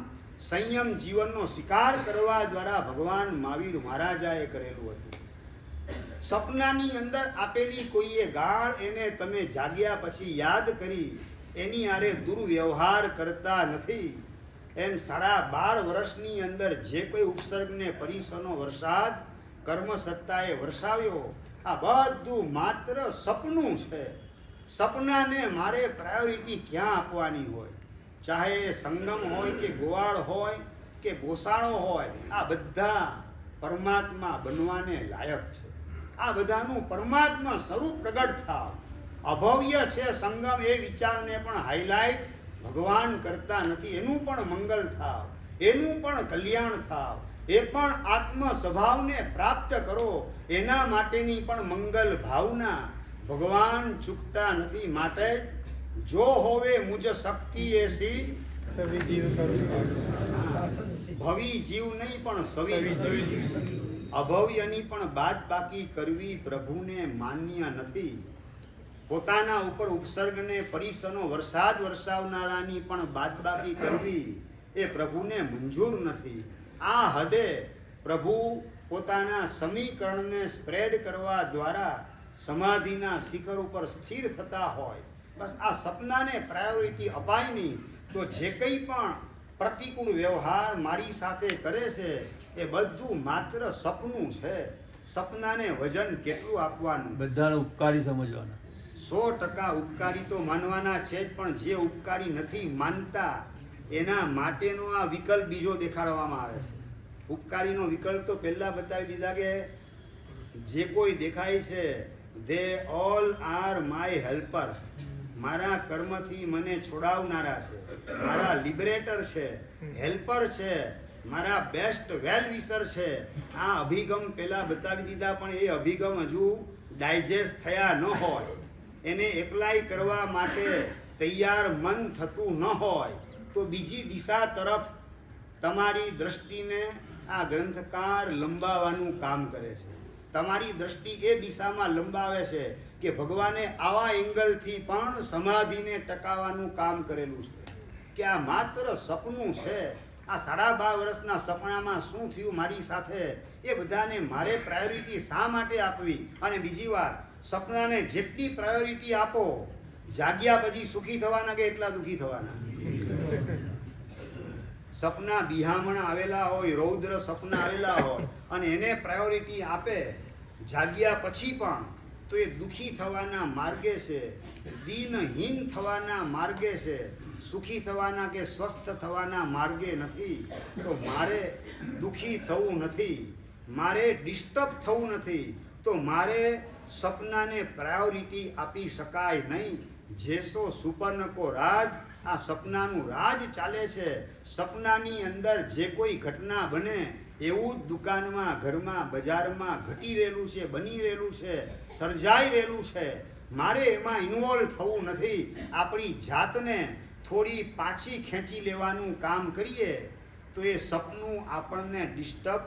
સંયમ જીવનનો સ્વીકાર કરવા દ્વારા ભગવાન મહાવીર મહારાજાએ કરેલું હતું. સપનાની અંદર આપેલી કોઈએ ગાળ એને તમે જાગ્યા પછી યાદ કરી એની આરે દુર્વ્યવહાર કરતા નથી. એમ 12.5 વર્ષની અંદર જે કોઈ ઉપસર્ગને પરિસરનો વરસાદ કર્મસત્તાએ વરસાવ્યો, આ બધું માત્ર સપનું છે. સપનાને મારે પ્રાયોરિટી ક્યાં આપવાની હોય? ચાહે એ સંગમ હોય કે ગોવાળ હોય કે ગોસાળો હોય, આ બધા પરમાત્મા બનવાને લાયક છે. આ બધાનું પરમાત્મા સ્વરૂપ પ્રગટ થાવ. અભવ્ય છે સંગમ એ વિચારને પણ હાઇલાઇટ ભગવાન કરતા નથી. એનું પણ મંગલ થાવ, એનું પણ કલ્યાણ થાવ, એ પણ આત્મ સ્વભાવને પ્રાપ્ત કરો. એના માટેની પણ મંગલ ભાવના ભગવાન ચૂકતા નથી. માટે જો હોવે મુજ શક્તિ એસી, સવી જીવ કરું શાસન. શાસન છે. ભવી જીવ નહીં પણ સવી, સવી અભવ્યની પણ બાદ બાકી કરવી પ્રભુને માન્ય નથી. પોતાના ઉપર ઉપસર્ગને પરિસનો વરસાદ વરસાવનારાની પણ બાદબાકી કરવી એ પ્રભુને મંજૂર નથી. આ હદે પ્રભુ પોતાના સમીકરણને સ્પ્રેડ કરવા દ્વારા સમાધિના શિખર ઉપર સ્થિર થતા હોય. બસ આ સપનાને પ્રાયોરિટી અપાય નહીં તો જે કંઈ પણ પ્રતિકૂળ વ્યવહાર મારી સાથે કરે છે એ બધું માત્ર સપનું છે. સપનાને વજન કેટલું આપવાનું? બધાને ઉપકારી સમજવાના. 100% ઉપકારી તો માનવાના છે જ, પણ જે ઉપકારી નથી માનતા એના માટેનો આ વિકલ્પ બીજો દેખાડવામાં આવે છે. ઉપકારીનો વિકલ્પ તો પહેલા બતાવી દીધા કે જે કોઈ દેખાય છે they all are my helpers, મારા કર્મથી મને છોડાવનારા છે, મારા લિબરેટર છે, હેલ્પર છે, મારા બેસ્ટ વેલ વિશર છે. આ અભિગમ પહેલા બતાવી દીધા, પણ એ અભિગમ હજુ ડાયજેસ્ટ થયા ન હોય, એને એપ્લાય કરવા માટે તૈયાર મન થતું ન હોય તો બીજી દિશા તરફ તમારી દ્રષ્ટિને આ ગ્રંથકાર લંબાવવાનું કામ કરે છે. તમારી દ્રષ્ટિ એ દિશામાં લંબાવે છે કે ભગવાને આવા એંગલથી પણ સમાધિને ટકાવવાનું કામ કરેલું છે કે આ માત્ર સપનું છે. આ 12.5 વર્ષના સપનામાં શું થયું મારી સાથે એ બધાને મારે પ્રાયોરિટી શા માટે આપવી? અને બીજી વાત, સપનાને જેટલી પ્રાયોરિટી આપો, જાગ્યા પછી સુખી થવાના કે એટલા દુઃખી થવાના? સપના બિહામણ આવેલા હોય, રૌદ્ર સપના આવેલા હોય અને એને પ્રાયોરિટી આપે જાગ્યા પછી પણ, તો એ દુઃખી થવાના માર્ગે છે, દીનહીન થવાના માર્ગે છે, સુખી થવાના કે સ્વસ્થ થવાના માર્ગે નથી. તો મારે દુઃખી થવું નથી, મારે ડિસ્ટર્બ થવું નથી, તો મારે સપનાને પ્રાયોરિટી આપી શકાય નહીં. જેસો સુપર્ણકો રાજ, આ સપનાનું રાજ ચાલે છે. સપનાની અંદર જે કોઈ ઘટના બને એવું જ દુકાનમાં, ઘરમાં, બજારમાં ઘટી રહેલું છે, બની રહેલું છે, સર્જાઈ રહેલું છે. મારે એમાં ઇન્વોલ્વ થવું નથી. આપણી જાતને થોડી પાછી ખેંચી લેવાનું કામ કરીએ તો એ સપનું આપણને ડિસ્ટર્બ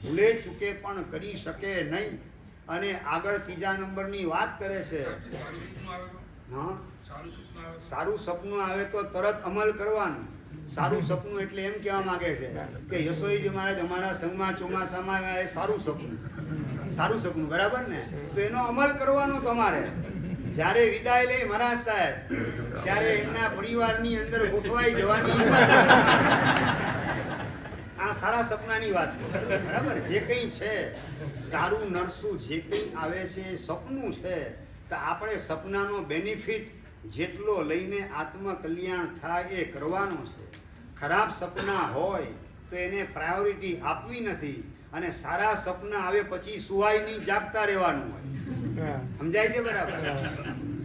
ભૂલે ચૂકે પણ કરી શકે નહીં. અને આગળ 3જા નંબરની વાત કરે છે. હા, સારું સપનું આવે તો તરત અમલ કરવાનું. સારું સપનું એટલે એમ કહેવા માંગે છે કે યશોઈજી મહારાજ અમારા સંઘમાં ચોમાસામાં આવ્યા, એ સારું સપનું. સારું સપનું, બરાબર ને? તો એનો અમલ કરવાનો તમારે. જ્યારે વિદાય લે મહારાજ સાહેબ, ત્યારે એમના પરિવારની અંદર ગોઠવાઈ જવાની હિંમત. આ સારા સપનાની વાત છે, બરાબર? જે કંઈ છે સારું નરસું જે કંઈ આવે છે એ સપનું છે. તો આપણે સપનાનો બેનિફિટ જેટલો લઈને આત્મકલ્યાણ થાય એ કરવાનો છે. ખરાબ સપના હોય તો એને પ્રાયોરિટી આપવી નથી, અને સારા સપના આવે પછી સુવાય નહીં, જાગતા રહેવાનું હોય. સમજાય છે? બરાબર.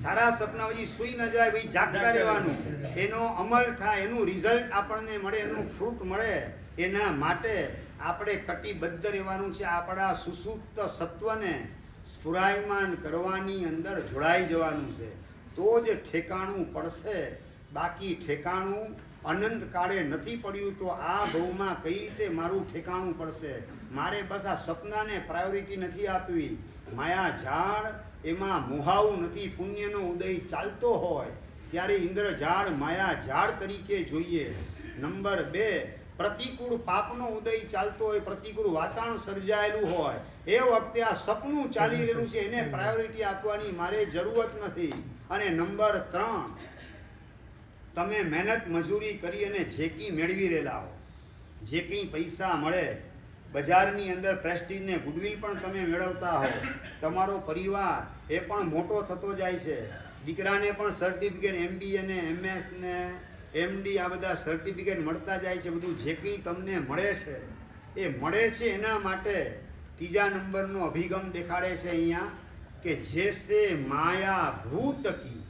સારા સપના પછી સુઈ ન જાય ભાઈ, જાગતા રહેવાનું. એનો અમલ થાય, એનું રિઝલ્ટ આપણને મળે, એનું ફ્રૂટ મળે, એના માટે આપણે કટિબદ્ધ રહેવાનું છે. આપણા સુસુપ્ત સત્વને સ્ફુરાયમાન કરવાની અંદર જોડાઈ જવાનું છે. તો જ ઠેકાણું પડશે. બાકી ઠેકાણું અનંત કાળે નથી પડ્યું તો આ ભવમાં કઈ રીતે મારું ઠેકાણું પડશે? મારે બસ આ સપનાને પ્રાયોરિટી નથી આપવી. માયા ઝાડ, એમાં મુહાવું નથી. પુણ્યનો ઉદય ચાલતો હોય ત્યારે ઇન્દ્રઝાડ માયા ઝાડ તરીકે જોઈએ. નંબર 2, પ્રતિકૂળ પાપનો ઉદય ચાલતો હોય, પ્રતિકૂળ વાતાવરણ સર્જાયેલું હોય, એ વખતે આ સપનું ચાલી રહેલું છે, એને પ્રાયોરિટી આપવાની મારે જરૂરત નથી. અને નંબર 3, તમે મહેનત મજૂરી કરી અને જે કંઈ મેળવી રહેલા હો, જે કંઈ પૈસા મળે, બજારની અંદર પ્રેસ્ટીજ ને ગુડવિલ પણ તમે મેળવતા હો, તમારો પરિવાર એ પણ મોટો થતો જાય છે. દીકરાને પણ સર્ટિફિકેટ, MBA ને MS ને MD આ બધા સર્ટિફિકેટ મળતા જાય છે. બધું જે કંઈ તમને મળે છે એ મળે છે એના માટે 3જા નંબરનો અભિગમ દેખાડે છે અહીંયા કે જેસે માયા ભૂત કી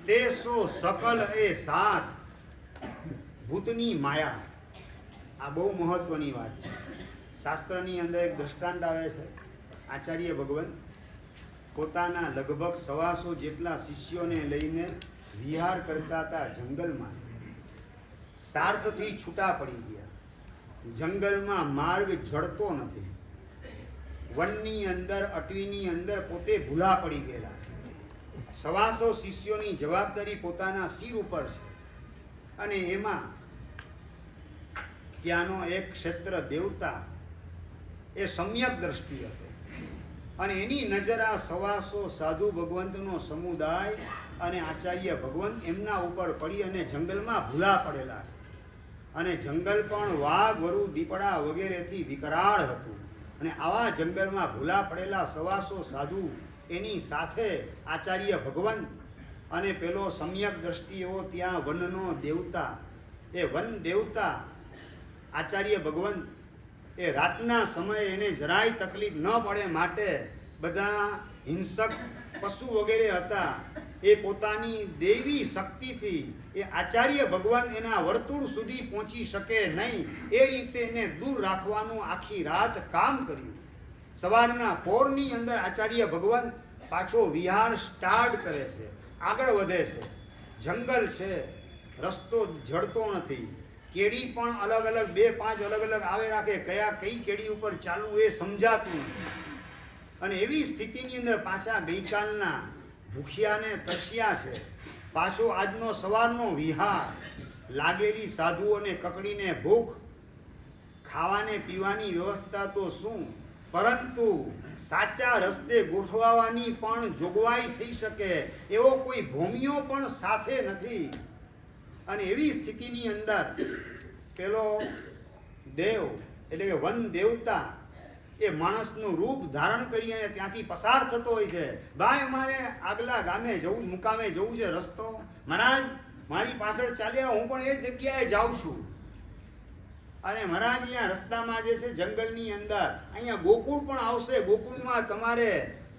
તેસો સકલ એ સાથ. ભૂતની માયા, આ બહુ મહત્વની વાત છે. શાસ્ત્રની અંદર એક દ્રષ્ટાંત આવે છે. આચાર્ય ભગવાન પોતાના લગભગ 125 જેટલા શિષ્યોને લઈને વિહાર કરતા હતા જંગલમાં. સાર્થથી છૂટા પડી ગયા. જંગલમાં માર્ગ જડતો નથી. વનની અંદર, અટવીની અંદર પોતે ભૂલા પડી ગયેલા છે. 125 શિષ્યોની જવાબદારી પોતાના સિર ઉપર છે. અને એમાં ત્યાંનો એક ક્ષેત્ર દેવતા એ સમ્યક દ્રષ્ટિ હતો અને એની નજર આ 125 સાધુ ભગવંતનો સમુદાય અને આચાર્ય ભગવંત એમના ઉપર પડી અને જંગલમાં ભૂલા પડેલા છે. અને જંગલ પણ વાઘ, વરુ, દીપડા વગેરેથી વિકરાળ હતું. અને આવા જંગલમાં ભૂલા પડેલા 125 સાધુ, એની સાથે આચાર્ય ભગવંત અને પેલો સમ્યક દ્રષ્ટિ એવો ત્યાં વનનો દેવતા. એ વન દેવતા આચાર્ય ભગવંત એ રાતના સમયે એને જરાય તકલીફ ન પડે માટે બધા હિંસક પશુ વગેરે હતા એ પોતાની દૈવી શક્તિથી એ આચાર્ય ભગવાન એના વર્તુળ સુધી પહોંચી શકે નહીં એ રીતે એને દૂર રાખવાનું આખી રાત કામ કર્યું. સવારના પોરની અંદર આચાર્ય ભગવાન પાછો વિહાર સ્ટાર્ટ કરે છે, આગળ વધે છે. જંગલ છે, રસ્તો જડતો નથી. કેડી પણ અલગ અલગ 2-5 અલગ અલગ આવે રાખે, કઈ કેડી ઉપર ચાલવું એ સમજાતું નથી. અને એવી સ્થિતિની અંદર પાછા ગઈકાલના ભૂખ્યાને તરસ્યા છે. પાછો આજનો સવારનો વિહાર, લાગેલી સાધુઓને કકડીને ભૂખ, ખાવાને પીવાની વ્યવસ્થા તો શું, પરંતુ સાચા રસ્તે ગોઠવાવાની પણ જોગવાઈ થઈ શકે એવો કોઈ ભૂમિયો પણ સાથે નથી. અને એવી સ્થિતિની અંદર પેલો દેવ એટલે કે વન દેવતા એ માણસનું રૂપ ધારણ કરી અને ત્યાંથી પસાર થતો હોય છે. ભાઈ, અમારે આગલા ગામે જવું, મુકામે જવું છે, રસ્તો મહારાજ મારી પાછળ ચાલ્યા, હું પણ એ જગ્યાએ જાઉં છું. અને મહારાજ અહીંયા રસ્તામાં જે છે જંગલની અંદર અહીંયા ગોકુળ પણ આવશે. ગોકુળમાં તમારે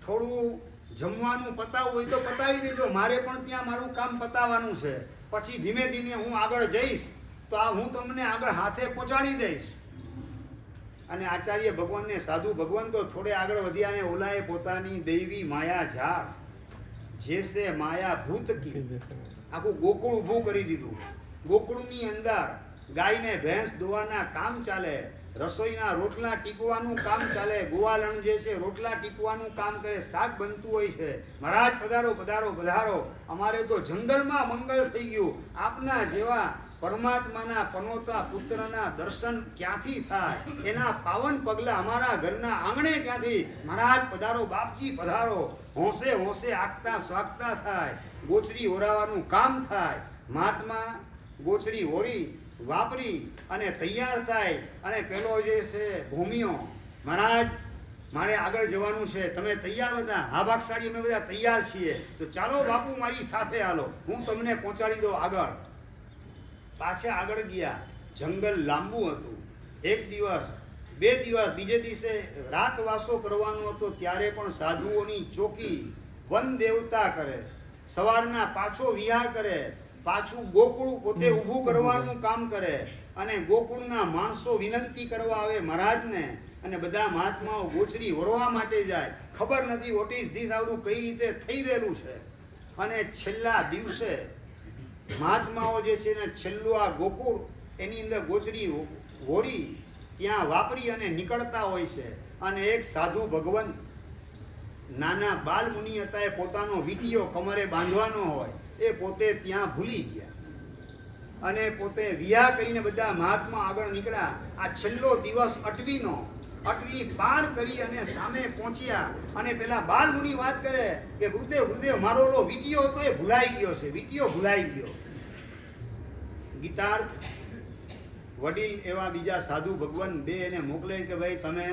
થોડું જમવાનું પતાવવું હોય તો પતાવી દેજો, મારે પણ ત્યાં મારું કામ પતાવવાનું છે. પછી ધીમે ધીમે હું આગળ જઈશ તો આ હું તમને આગળ હાથે પહોંચાડી દઈશ. અને આચાર્ય ભગવાનને સાધુ ભગવાન તો થોડે આગળ વધ્યા ને ઓલાએ પોતાની દૈવી માયા ઝાડ જેસે માયા ભૂત કી આખું ગોકુળ ઊભું કરી દીધું. ગોકુળની અંદર ગાયને ભેંસ દોવાના કામ ચાલે, રસોઈના રોટલા ટીપવાનું કામ ચાલે, ગોવાલણ જે છે રોટલા ટીપવાનું કામ કરે, શાક બનતું હોય છે. મહારાજ પધારો પધારો પધારો, અમારે તો જંગલમાં મંગળ થઈ ગયું. આપના જેવા પરમાત્માના પનોતા પુત્રના દર્શન ક્યાંથી થાય, એના પાવન પગલા અમારા ઘરના આંગણે ક્યાંથી. મહારાજ પધારો, બાપજી પધારો. હોંશે હોંશે આગતા સ્વાગતા થાય, ગોચરી ઓરાવાનું કામ થાય. મહાત્મા ગોચરી ઓરી વાપરી અને તૈયાર થાય. અને પેલો જે છે ભૂમિયો, મહારાજ મારે આગળ જવાનું છે, તમે તૈયાર બધા? હા ભાગશાળી, અમે બધા તૈયાર છીએ. તો ચાલો બાપુ મારી સાથે હાલો, હું તમને પહોંચાડી દઉં આગળ. પાછા આગળ ગયા. જંગલ લાંબુ હતું. 1 દિવસ 2 દિવસ, બીજે દિવસે રાતવાસો કરવાનો હતો. ત્યારે પણ સાધુઓની ચોકી વન દેવતા કરે. સવારના પાછો વિહાર કરે, પાછું ગોકુળ પોતે ઊભું કરવાનું કામ કરે. અને ગોકુળના માણસો વિનંતી કરવા આવે મહારાજને. અને બધા મહાત્માઓ ગોચરી વરવા માટે જાય. ખબર નથી વોટ ઇઝ ધીસ, આ બધું કઈ રીતે થઈ રહેલું છે. અને છેલ્લા દિવસે મહાત્માઓ જે છે ને છેલ્લું આ ગોકુળ એની અંદર ગોચરી વોરી ત્યાં વાપરી અને નીકળતા હોય છે. અને એક સાધુ ભગવંત નાના બાલ મુનિ હતા, એ પોતાનો વીંટીયો કમરે બાંધવાનો હોય એ પોતે ત્યાં ભૂલી ગયા અને પોતે વિહાર કરીને બધા મહાત્મા આગળ નીકળ્યા. આ છેલ્લો દિવસ અટવીનો, અટવી પાર કરી અને સામે પહોંચ્યા. અને પેલા બાલ મુનિ વાત કરે કે ગુરુદેવ ગુરુદેવ, મારો ઓલો વીંટીયો હતો એ ભૂલાઈ ગયો છે, વીંટીયો ભૂલાઈ ગયો. ગીતાર્થ વડીલ એવા બીજા સાધુ ભગવાન બે એને મોકલે કે ભાઈ તમે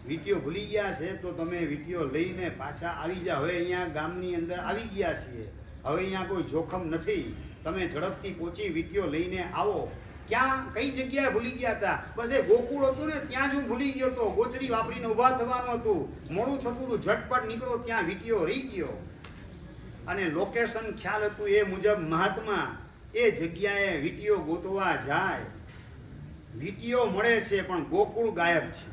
વીંટીયો ભૂલી ગયા છે તો તમે વીંટીયો લઈને પાછા આવી જાઓ. હવે અહીંયા ગામની અંદર આવી ગયા છીએ, હવે અહીંયા કોઈ જોખમ નથી, તમે ઝડપથી પહોંચી વીંટીયો લઈને આવો. ક્યાં કઈ જગ્યાએ ભૂલી ગયા હતા? બસ એ ગોકુળ હતું ને ત્યાં જ હું ભૂલી ગયો હતો. ગોચરી વાપરીને ઊભા થવાનું હતું, મોડું થતું હતું, ઝટપટ નીકળો, ત્યાં વીંટીયો રહી ગયો. અને લોકેશન ખ્યાલ હતું એ મુજબ મહાત્મા એ જગ્યાએ વીંટીયો ગોતવા જાય. વીંટીયો મળે છે પણ ગોકુળ ગાયબ છે.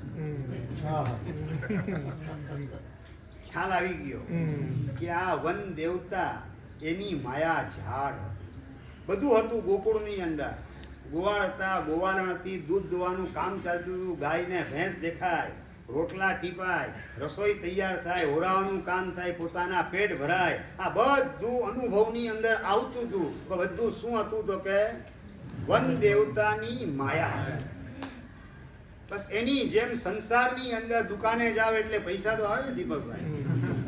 ખ્યાલ આવી ગયો કે આ વન દેવતા એની માયા ઝાડ હતી. બધું હતું ગોકુળની અંદર. ગોવાળ હતા, ગોવાળણ હતી, દૂધ દોવાનું કામ ચાલતું હતું, ગાયને ભેંસ દેખાય, રોટલા ટીપાય, રસોઈ તૈયાર થાય, ઓરાવાનું કામ થાય, પોતાના પેટ ભરાય. આ બધું અનુભવની અંદર આવતું હતું. પણ બધું શું હતું તો કે વન દેવતાની માયા. બસ એની જેમ સંસારની અંદર દુકાને જાવ એટલે પૈસા તો આવે ને દીપકભાઈ,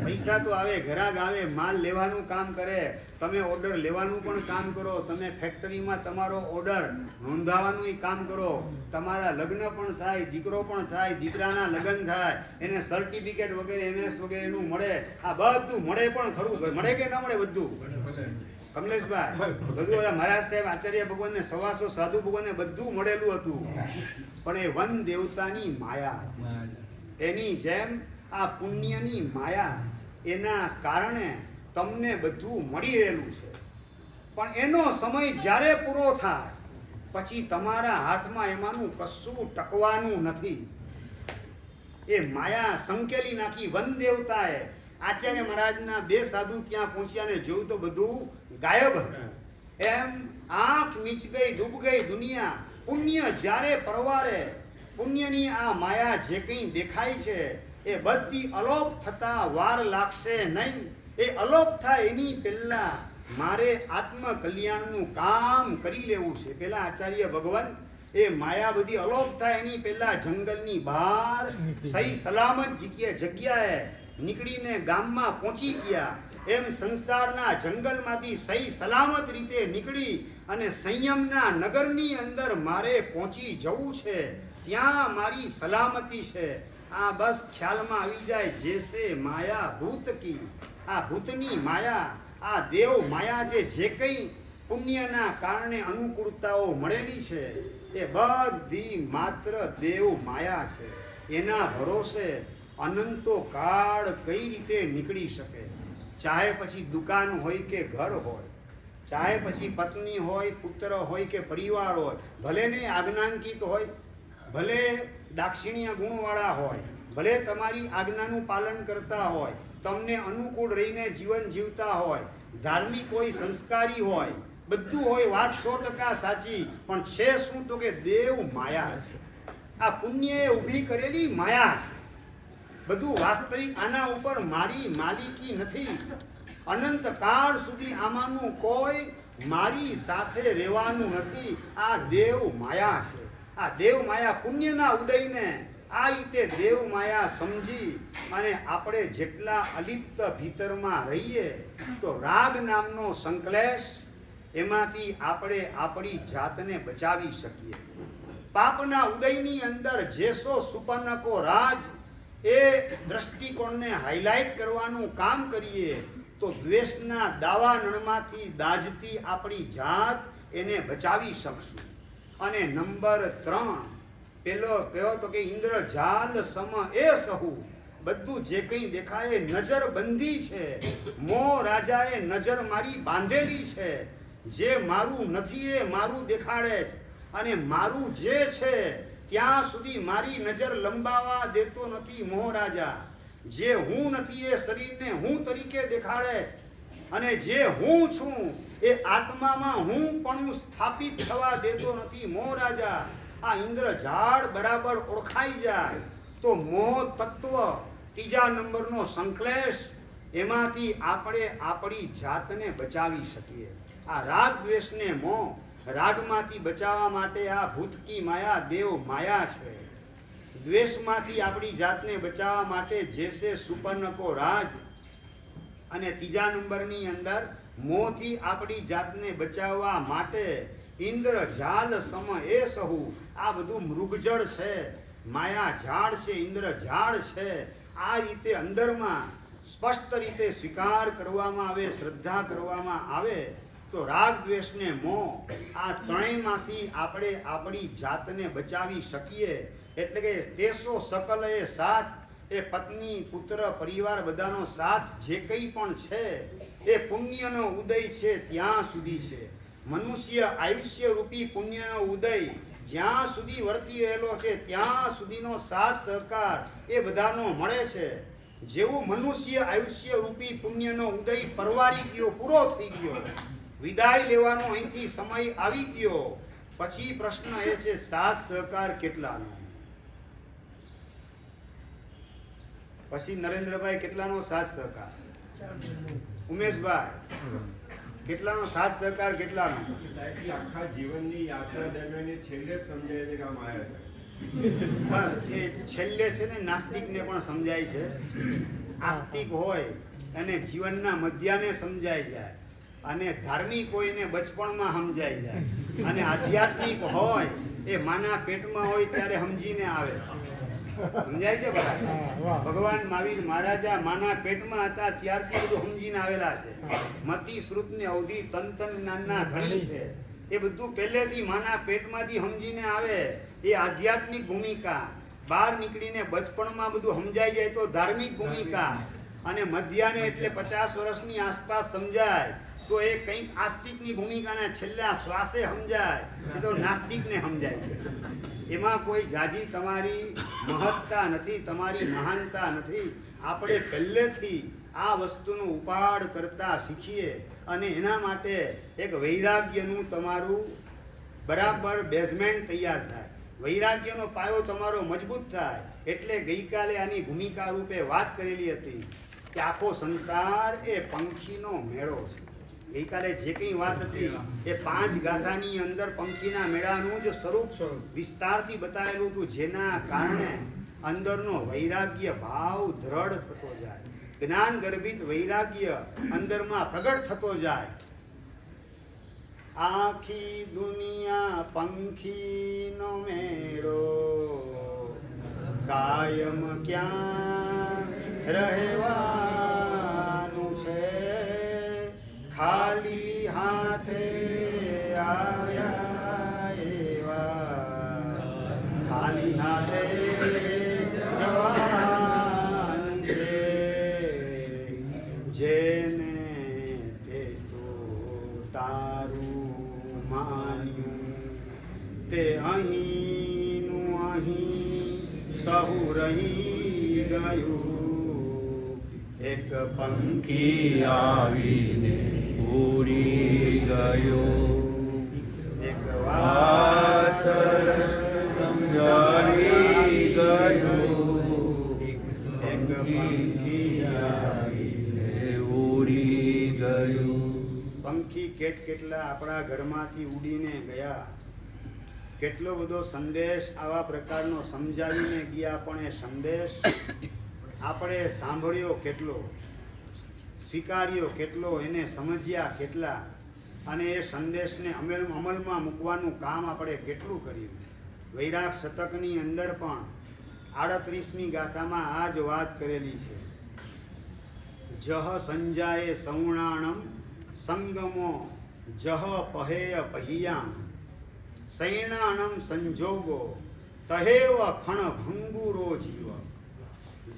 પૈસા તો આવે, ઘરાક આવે, માલ લેવાનું કામ કરે, તમે ઓર્ડર લેવાનું પણ કામ કરો, તમે ફેક્ટરીમાં તમારો ઓર્ડર નોંધાવાનું કામ કરો, તમારા લગ્ન પણ થાય, દીકરો પણ થાય, દીકરાના લગ્ન થાય, એને સર્ટિફિકેટ વગેરે MS વગેરેનું મળે. આ બધું મળે પણ ખરું, મળે કે ના મળે? બધું કમલેશભાઈ, બધું બધા મહારાજ સાહેબ, આચાર્ય ભગવાન ને 125 સાધુ ભગવાન ને બધું મળેલું હતું. પણ એ વન દેવતાની માયા હતી. એની જેમ આ પુણ્યની માયા, એના કારણે તમને બધું મળી રહેલું છે. પણ એનો સમય જ્યારે પૂરો થાય પછી તમારા હાથમાં એમાંનું કશું ટકવાનું નથી. એ માયા સંકેલી નાખી વન દેવતાએ. આચાર્ય મહારાજના 2 સાધુ ત્યાં પહોંચ્યા ને જોયું તો બધું ગાયબ હતું. એમ આંખ મીચ ગઈ, ડૂબ ગઈ દુનિયા. પુણ્ય જ્યારે પરવારે, પુણ્યની આ માયા જે કંઈ દેખાય છે એ બધી અલોપ થતા વાર લાગશે નહીં. એ અલોપ થાય એની પહેલા મારે આત્મકલ્યાણનું કામ કરી લેવું છે. પેલા આચાર્ય ભગવાન એ માયા બધી અલોપ થાય એની પહેલા જંગલની બહાર સહી સલામત જગ્યાએ નીકળીને ગામમાં પહોંચી ગયા. એમ સંસારના જંગલમાંથી સહી સલામત રીતે નીકળી અને સંયમના નગરની અંદર મારે પહોંચી જવું છે. ત્યાં મારી સલામતી છે. આ બસ ખ્યાલમાં આવી જાય. જેસે માયા ભૂત કી, આ ભૂતની માયા, આ દેવ માયા જે કંઈ પુણ્યના કારણે અનુકૂળતાઓ મળેલી છે એ બધી માત્ર દેવ માયા છે. એના ભરોસે અનંતો કાળ કઈ રીતે નીકળી શકે? ચાહે પછી દુકાન હોય કે ઘર હોય, ચાહે પછી પત્ની હોય, પુત્ર હોય કે પરિવાર હોય, ભલે ને આજ્ઞાંકિત હોય, ભલે દાક્ષિણ્ય ગુણવાળા હોય, ભલે તમારી આજ્ઞાનું પાલન કરતા હોય, તમને અનુકૂળ રહીને જીવન જીવતા હોય, ધાર્મિક હોય, સંસ્કારી હોય, બધું હોય, વાત 100% સાચી. પણ છે શું તો કે દેવ માયા છે. આ પુણ્યએ ઊભી કરેલી માયા છે. બધું વાસ્તવિક આના ઉપર મારી માલિકી નથી. અનંત કાળ સુધી આમાંનું કોઈ મારી સાથે રહેવાનું નથી. આ દેવ માયા છે. આ દેવ માયા પુણ્યના ઉદયને આ રીતે દેવ માયા સમજી અને આપણે જેટલા અલિપ્ત ભીતરમાં રહીએ તો રાગ નામનો સંકલેશ, એમાંથી આપણે આપણી જાતને બચાવી શકીએ. પાપના ઉદયની અંદર જેસો સુપર્ણકો રાજ, એ દ્રષ્ટિકોણને હાઇલાઇટ કરવાનું કામ કરીએ તો દ્વેષના દાવાનળમાંથી દાજતી આપણી જાત એને બચાવી શકશું. અને નંબર 3 પેલો કયો તો કે ઇન્દ્રજાલ સમ એ સહુ, બધું જે કંઈ દેખાય નજર બંધી છે. મોહ રાજાએ નજર મારી બાંધેલી છે. જે મારું નથી એ મારું દેખાડે છે, અને મારું જે છે ત્યાં સુધી મારી નજર લંબાવા દેતો નથી મોહ રાજા. જે હું નથી એ શરીરને હું તરીકે દેખાડે છે, અને જે હું છું એ આત્મામાં હું પણ સ્થાપિત થવા દેતો નથી મોહ રાજા. આ ઇન્દ્રજાળ બરાબર ઓળખાઈ જાય તો મોહ તત્વ, 3જા નંબરનો સંકલેશ, એમાંથી આપણે આપણી જાતને બચાવી શકીએ. આ રાગ દ્વેષને મોહ, રાગમાંથી બચાવવા માટે આ ભૂતકી માયા દેવ માયા છે. દ્વેષમાંથી આપણી જાતને બચાવવા માટે જેસે સુપર્ણકો રાજ, અને 3જા નંબરની અંદર મોહથી આપણી જાતને બચાવવા માટે ઇન્દ્રજાલ સમ એ સહુ. આ બધું મૃગજળ છે, માયા ઝાડ છે, ઇન્દ્રજાળ છે. આ રીતે અંદરમાં સ્પષ્ટ રીતે સ્વીકાર કરવામાં આવે, શ્રદ્ધા કરવામાં આવે તો રાગ દ્વેષને મોહ, આ ત્રણેયમાંથી આપણે આપણી જાતને બચાવી શકીએ. એટલે કે તેસો સકલ એ સાથ, એ પત્ની, પુત્ર, પરિવાર બધાનો સાથ જે કંઈ પણ છે એ પુણ્યનો ઉદય છે ત્યાં સુધી છે. મનુષ્ય આયુષ્ય રૂપી પુણ્યનો ઉદય જ્યાં સુધી વર્તી રહેલો છે ત્યાં સુધીનો સાથ સહકાર એ બધાનો મળે છે. જેવું મનુષ્ય આયુષ્ય રૂપી પુણ્યનો ઉદય પરવારી ગયો, પૂરો થઈ ગયો, વિદાય લેવાનો અહીંથી સમય આવી ગયો, પછી પ્રશ્ન એ છે સાથ સહકાર કેટલાનો? પછી નરેન્દ્રભાઈ કેટલાનો સાથ સહકાર? ઉમેશભાઈ કેટલાનો સાથ સહકાર? કેટલાનો? સાહેબ આખા જીવનની યાત્રા દરમિયાન છેલ્લે જ સમજાય છે કે આ માયા છે. બસ એ છેલ્લે છે ને નાસ્તિકને પણ સમજાય છે. આસ્તિક હોય અને જીવનના મધ્યાને સમજાઈ જાય, અને ધાર્મિક હોય ને બચપણમાં સમજાઈ જાય, અને આધ્યાત્મિક હોય એ માના પેટમાં હોય ત્યારે સમજીને આવે. સમજાય છે બરાબર? ભગવાન મહાવીર મહારાજા માના પેટમાં હતા ત્યારથી બધું સમજીને આવેલા છે. મતિ શ્રુતને અવધિ તન તન જ્ઞાનના ધણી છે. એ બધું પહેલેથી માના પેટમાંથી સમજીને આવે. એ આધ્યાત્મિક ભૂમિકા. બહાર નીકળીને બચપણમાં બધું સમજાઈ જાય તો ધાર્મિક ભૂમિકા, અને મધ્યાને એટલે 50 વર્ષની આસપાસ સમજાય તો એ કંઈક આસ્તિકની ભૂમિકાને છેલ્લા શ્વાસે સમજાય એ તો નાસ્તિકને સમજાય છે. એમાં કોઈ જાજી તમારી મહત્તા નથી, તમારી મહાનતા નથી. આપણે પહેલેથી આ વસ્તુનો ઉપાડ કરતા શીખીએ, અને એના માટે એક વૈરાગ્યનું તમારું બરાબર બેઝમેન્ટ તૈયાર થાય, વૈરાગ્યનો પાયો તમારો મજબૂત થાય. એટલે ગઈકાલે આની ભૂમિકા રૂપે વાત કરેલી હતી કે આખો સંસાર એ પંખીનો મેળો છે. ગઈકાલે જે કંઈ વાત હતી એ 5 ગાથાની અંદર પંખીના મેળાનું જ સ્વરૂપ વિસ્તારથી બતાવેલું હતું, જેના કારણે અંદરનો વૈરાગ્ય ભાવ દ્રઢ થતો જાય, જ્ઞાન ગર્ભિત વૈરાગ્ય અંદરમાં પ્રગટ થતો જાય. આખી દુનિયા પંખીનો મેળો, કાયમ ક્યાં રહેવાનું છે, ખાલી હાથે આવ્યા એવા, ખાલી હાથે જવાનું છે, જેને તે તો તારું માન્યું, તે અહીંનું અહીં સહુ રહી ગયું. એક પંખી આવીને ઉડી ગયો, એક વાત સમજાવી ગયો, એક પંખી આવીને ઉડી ગયો. પંખી કેટલા આપણા ઘરમાંથી ઉડીને ગયા, કેટલો બધો સંદેશ આવા પ્રકારનો સમજાવીને ગયા, પણ એ સંદેશ આપણે સાંભળ્યો કેટલો, સ્વીકાર્યો કેટલો, એને સમજ્યા કેટલા, અને એ સંદેશને અમલમાં મૂકવાનું કામ આપણે કેટલું કર્યું. વૈરાગ શતકની અંદર પણ 38મી ગાથામાં આ જ વાત કરેલી છે. જહ સંજાયે સૌણાણમ સંગમો જહ પહેય પહિયામ, સૈણાણમ સંજોગો તહેવ ખણ ભંગુરો જીવ.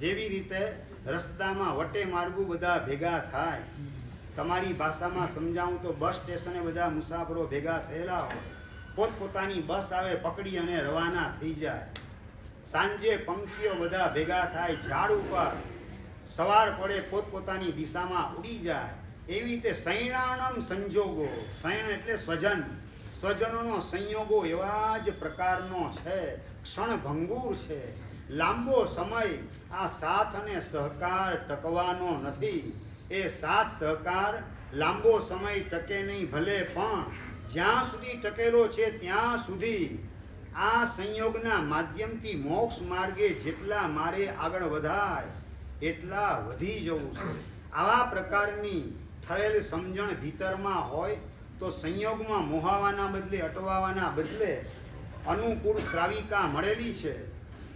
જેવી રીતે રસ્તામાં વટે માર્ગુ બધા ભેગા થાય, તમારી ભાષામાં સમજાવું તો બસ સ્ટેશને બધા મુસાફરો ભેગા થયેલા હોય, પોતપોતાની બસ આવે પકડી અને રવાના થઈ જાય. સાંજે પંખીઓ બધા ભેગા થાય ઝાડ ઉપર, સવાર પડે પોતપોતાની દિશામાં ઉડી જાય. એવી રીતે સૈણાણમ સંજોગો, સૈણ એટલે સ્વજન, સ્વજનોનો સંયોગો એવા જ પ્રકારનો છે, ક્ષણભંગુર છે. લાંબો સમય આ સાથ અને સહકાર ટકવાનો નથી. એ સાથ સહકાર લાંબો સમય ટકે નહીં ભલે, પણ જ્યાં સુધી ટકેલો છે ત્યાં સુધી આ સંયોગના માધ્યમથી મોક્ષ માર્ગે જેટલા મારે આગળ વધાય એટલા વધી જવું છે. આવા પ્રકારની થયેલ સમજણ ભીતરમાં હોય તો સંયોગમાં મોહાવાના બદલે, અટવાવાના બદલે અનુકૂળ શ્રાવિકા મળેલી છે,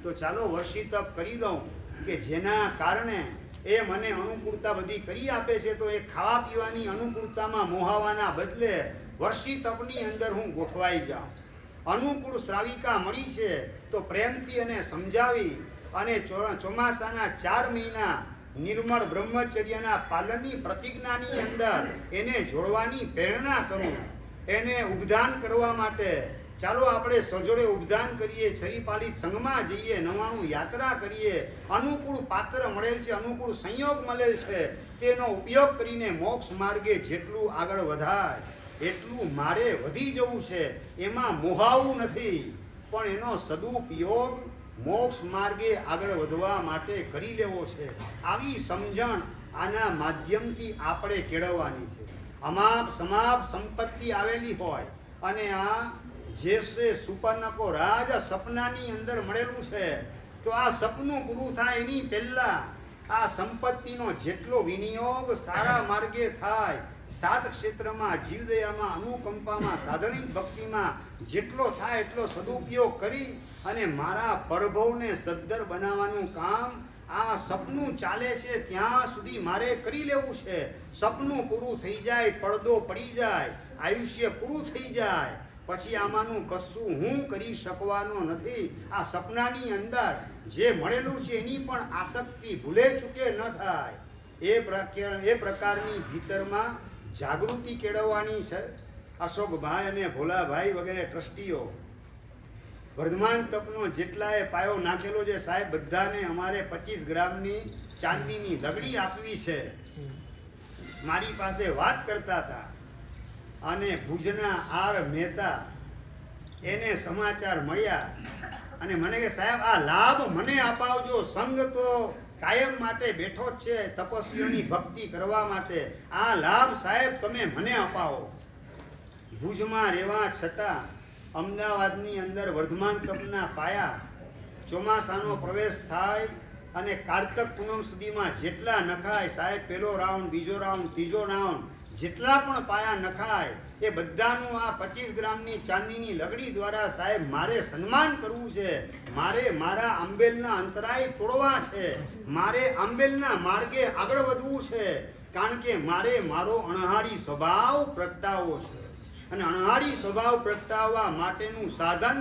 તો ચાલો વર્ષી તપ કરી દઉં કે જેના કારણે એ મને અનુકૂળતા બધી કરી આપે છે. તો એ ખાવા પીવાની અનુકૂળતામાં મોહાવાના બદલે વર્ષી તપની અંદર હું ગોઠવાઈ જાઉં. અનુકૂળ શ્રાવિકા મળી છે તો પ્રેમથી એને સમજાવી અને ચોમાસાના 4 મહિના નિર્મળ બ્રહ્મચર્યના પાલનની પ્રતિજ્ઞાની અંદર એને જોડવાની પ્રેરણા કરું, એને ઉદ્ધાન કરવા માટે ચાલો આપણે સજોડે ઉપદાન કરીએ, છરીપાલી સંઘમાં જઈએ, 99 યાત્રા કરીએ, અનુકૂળ પાત્ર મળેલ છે, અનુકૂળ સંયોગ મળેલ છે, તેનો ઉપયોગ કરીને મોક્ષ માર્ગે જેટલું આગળ વધાય એટલું મારે વધી જવું છે. એમાં મોહાવું નથી, પણ એનો સદુપયોગ મોક્ષ માર્ગે આગળ વધવા માટે કરી લેવો છે. આવી સમજણ આના માધ્યમથી આપણે કેળવવાની છે. અમાપ સમાપ સંપત્તિ આવેલી હોય અને આ જે છે સુપર્ણકો રાજ સપનાની અંદર મળેલું છે, તો આ સપનું પૂરું થાય એની પહેલા આ સંપત્તિનો જેટલો વિનિયોગ સારા માર્ગે થાય, સાત ક્ષેત્રમાં, જીવદયામાં, અનુકંપામાં, સાધનિક ભક્તિમાં જેટલો થાય એટલો સદુપયોગ કરી અને મારા પરભવને સદ્ધર બનાવવાનું કામ આ સપનું ચાલે છે ત્યાં સુધી મારે કરી લેવું છે. સપનું પૂરું થઈ જાય, પડદો પડી જાય, આયુષ્ય પૂરું થઈ જાય, પછી આમાંનું કશું હું કરી શકવાનો નથી. આ સપનાની અંદર જે મળેલું છે એની પણ આસક્તિ ભૂલે ચૂકે ન થાય. એ પ્રકારની ભીતરમાં જાગૃતિ કેળવવાની છે. અશોકભાઈ અને ભોલાભાઈ વગેરે ટ્રસ્ટીઓ વર્ધમાન તપનો જેટલાએ પાયો નાખેલો છે, સાહેબ બધાને અમારે 25 ગ્રામની ચાંદીની દગડી આપવી છે. મારી પાસે વાત કરતા હતા અને ભુજના આર મહેતા એને સમાચાર મળ્યા અને મને કે સાહેબ આ લાભ મને અપાવજો. સંઘ તો કાયમ માટે બેઠો જ છે તપસ્વીઓની ભક્તિ કરવા માટે. આ લાભ સાહેબ તમે મને અપાવો. ભુજમાં રહેવા છતાં અમદાવાદની અંદર વર્ધમાન તપના પાયા ચોમાસાનો પ્રવેશ થાય અને કારતક પૂનમ સુધીમાં જેટલા નખાય સાહેબ, પહેલો રાઉન્ડ, બીજો રાઉન્ડ, ત્રીજો રાઉન્ડ, જેટલા પણ પાયા નખાય એ બધાનું આ 25 ગ્રામની ચાંદીની લગડી દ્વારા સાહેબ મારે સન્માન કરવું છે. મારે મારા આંબેલના અંતરાય તોડવા છે. મારે આંબેલના માર્ગે આગળ વધવું છે. કારણ કે મારે મારો અણહારી સ્વભાવ પ્રગટાવવો છે અને અણહારી સ્વભાવ પ્રગટાવવા માટેનું સાધન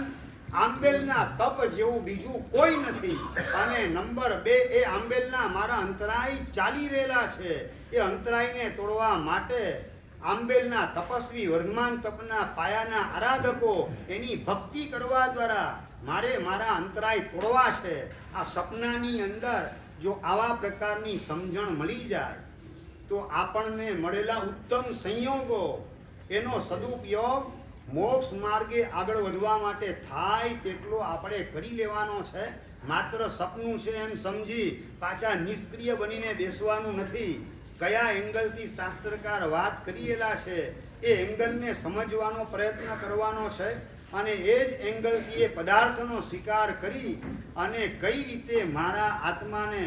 આંબેલના તપ જેવું બીજું કોઈ નથી. અને નંબર 2 એ આંબેલના મારા અંતરાય ચાલી રહેલા છે. એ અંતરાયને તોડવા માટે આંબેલના તપસ્વી વર્ધમાન તપના પાયાના આરાધકો એની ભક્તિ કરવા દ્વારા મારે મારા અંતરાય તોડવા છે. આ સપનાની અંદર જો આવા પ્રકારની સમજણ મળી જાય તો આપણને મળેલા ઉત્તમ સંયોગો એનો સદુપયોગ મોક્ષ માર્ગે આગળ વધવા માટે થાય તેટલો આપણે કરી લેવાનો છે. માત્ર સપનું છે એમ સમજી પાછા નિષ્ક્રિય બનીને બેસવાનું નથી. કયા એંગલથી શાસ્ત્રકાર વાત કરેલા છે એ એંગલને સમજવાનો પ્રયત્ન કરવાનો છે અને એ જ એંગલથી એ પદાર્થનો સ્વીકાર કરી અને કઈ રીતે મારા આત્માને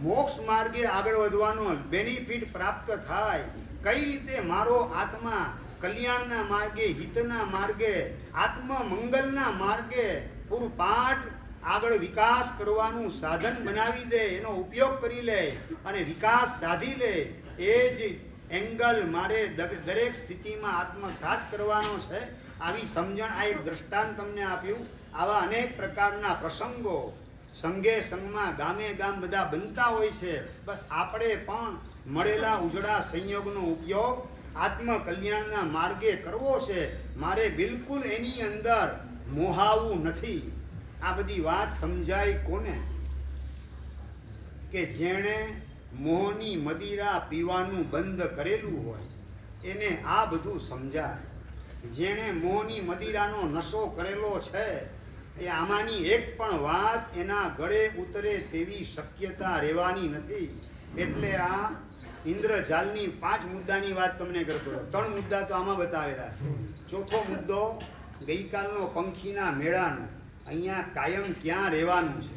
મોક્ષ માર્ગે આગળ વધવાનો બેનિફિટ પ્રાપ્ત થાય, કઈ રીતે મારો આત્મા કલ્યાણના માર્ગે, હિતના માર્ગે, આત્મમંગલના માર્ગે પૂરપાટ આગળ વિકાસ કરવાનું સાધન બનાવી દે, એનો ઉપયોગ કરી લે અને વિકાસ સાધી લે. એ જ એંગલ મારે દરેક સ્થિતિમાં આત્મસાત કરવાનો છે. આવી સમજણ આ એક દ્રષ્ટાંત તમને આપ્યું. આવા અનેક પ્રકારના પ્રસંગો સંઘે સંઘમાં, ગામે ગામ બધા બનતા હોય છે. બસ આપણે પણ મળેલા ઉજળા સંયોગનો ઉપયોગ આત્મ કલ્યાણના માર્ગે કરવો છે. મારે બિલકુલ એની અંદર મોહાવું નથી. આ બધી વાત સમજાય કોને? કે જેણે મોહની મદિરા પીવાનું બંધ કરેલું હોય એને આ બધું સમજાય. જેણે મોહની મદિરાનો નશો કરેલો છે એ આમાંની એક પણ વાત એના ગળે ઉતરે તેવી શક્યતા રહેવાની નથી. એટલે આ ઇન્દ્રજાલની 5 મુદ્દાની વાત તમને કરતો. 3 મુદ્દા તો આમાં બતાવેલા છે. ચોથો મુદ્દો ગઈકાલનો પંખીના મેળાનો, અહીંયા કાયમ ક્યાં રહેવાનું છે.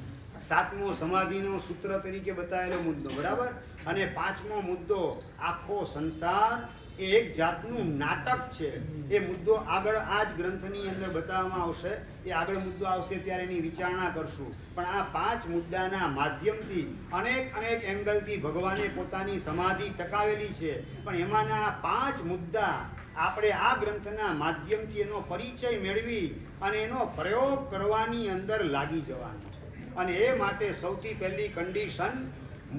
7મો સમાધિનો સૂત્ર તરીકે બતાવેલો મુદ્દો, બરાબર. અને 5મો મુદ્દો આખો સંસાર એ એક જાતનું નાટક છે. એ મુદ્દો આગળ આ જ ગ્રંથની અંદર બતાવવામાં આવશે. એ આગળ મુદ્દો આવશે ત્યારે એની વિચારણા કરશું. પણ આ 5 મુદ્દાના માધ્યમથી અનેક એંગલથી ભગવાને પોતાની સમાધિ ટકાવેલી છે. પણ એમાંના 5 મુદ્દા આપણે આ ગ્રંથના માધ્યમથી એનો પરિચય મેળવી અને એનો પ્રયોગ કરવાની અંદર લાગી જવાનો છે. અને એ માટે સૌથી પહેલી કન્ડિશન,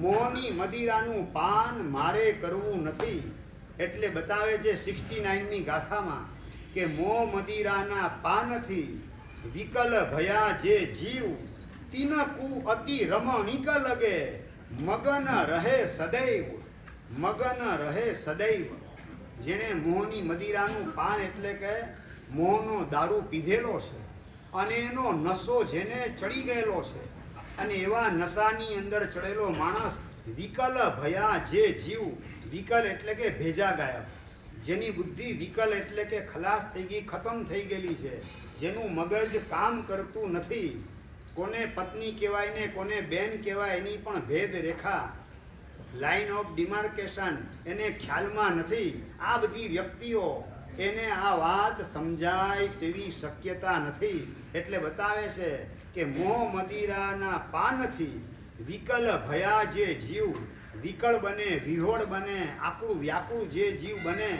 મોહની મદિરાનું પાન મારે કરવું નથી. એટલે બતાવે છે 69મી ગાથામાં કે મોહ મદિરાના પાનથી વિકલ ભયા જે જીવ તિનકુ અતિ રમણીક લગે મગન રહે સદૈવ મગન રહે સદૈવ. જેણે મોહની મદિરાનું પાન એટલે કે મોહનો દારૂ પીધેલો છે અને એનો નશો જેને ચડી ગયેલો છે અને એવા નશાની અંદર ચડેલો માણસ વિકલ ભયા જે જીવ, વિકલ એટલે કે ભેજા ગાયબ, જેની બુદ્ધિ વિકલ એટલે કે ખલાસ થઈ ગઈ, ખતમ થઈ ગયેલી છે, જેનું મગજ કામ કરતું નથી, કોને પત્ની કહેવાય ને કોને બેન કહેવાય એની પણ ભેદ રેખા, લાઇન ઓફ ડિમાર્કેશન એને ખ્યાલમાં નથી. આ બધી વ્યક્તિઓ એને આ વાત સમજાય તેવી શક્યતા નથી. એટલે બતાવે છે કે મોહ મદિરાના પાનથી વિકલ ભયા જે જીવ, વિકળ બને, વિહોળ બને, આકળું વ્યાકુળ જે જીવ બને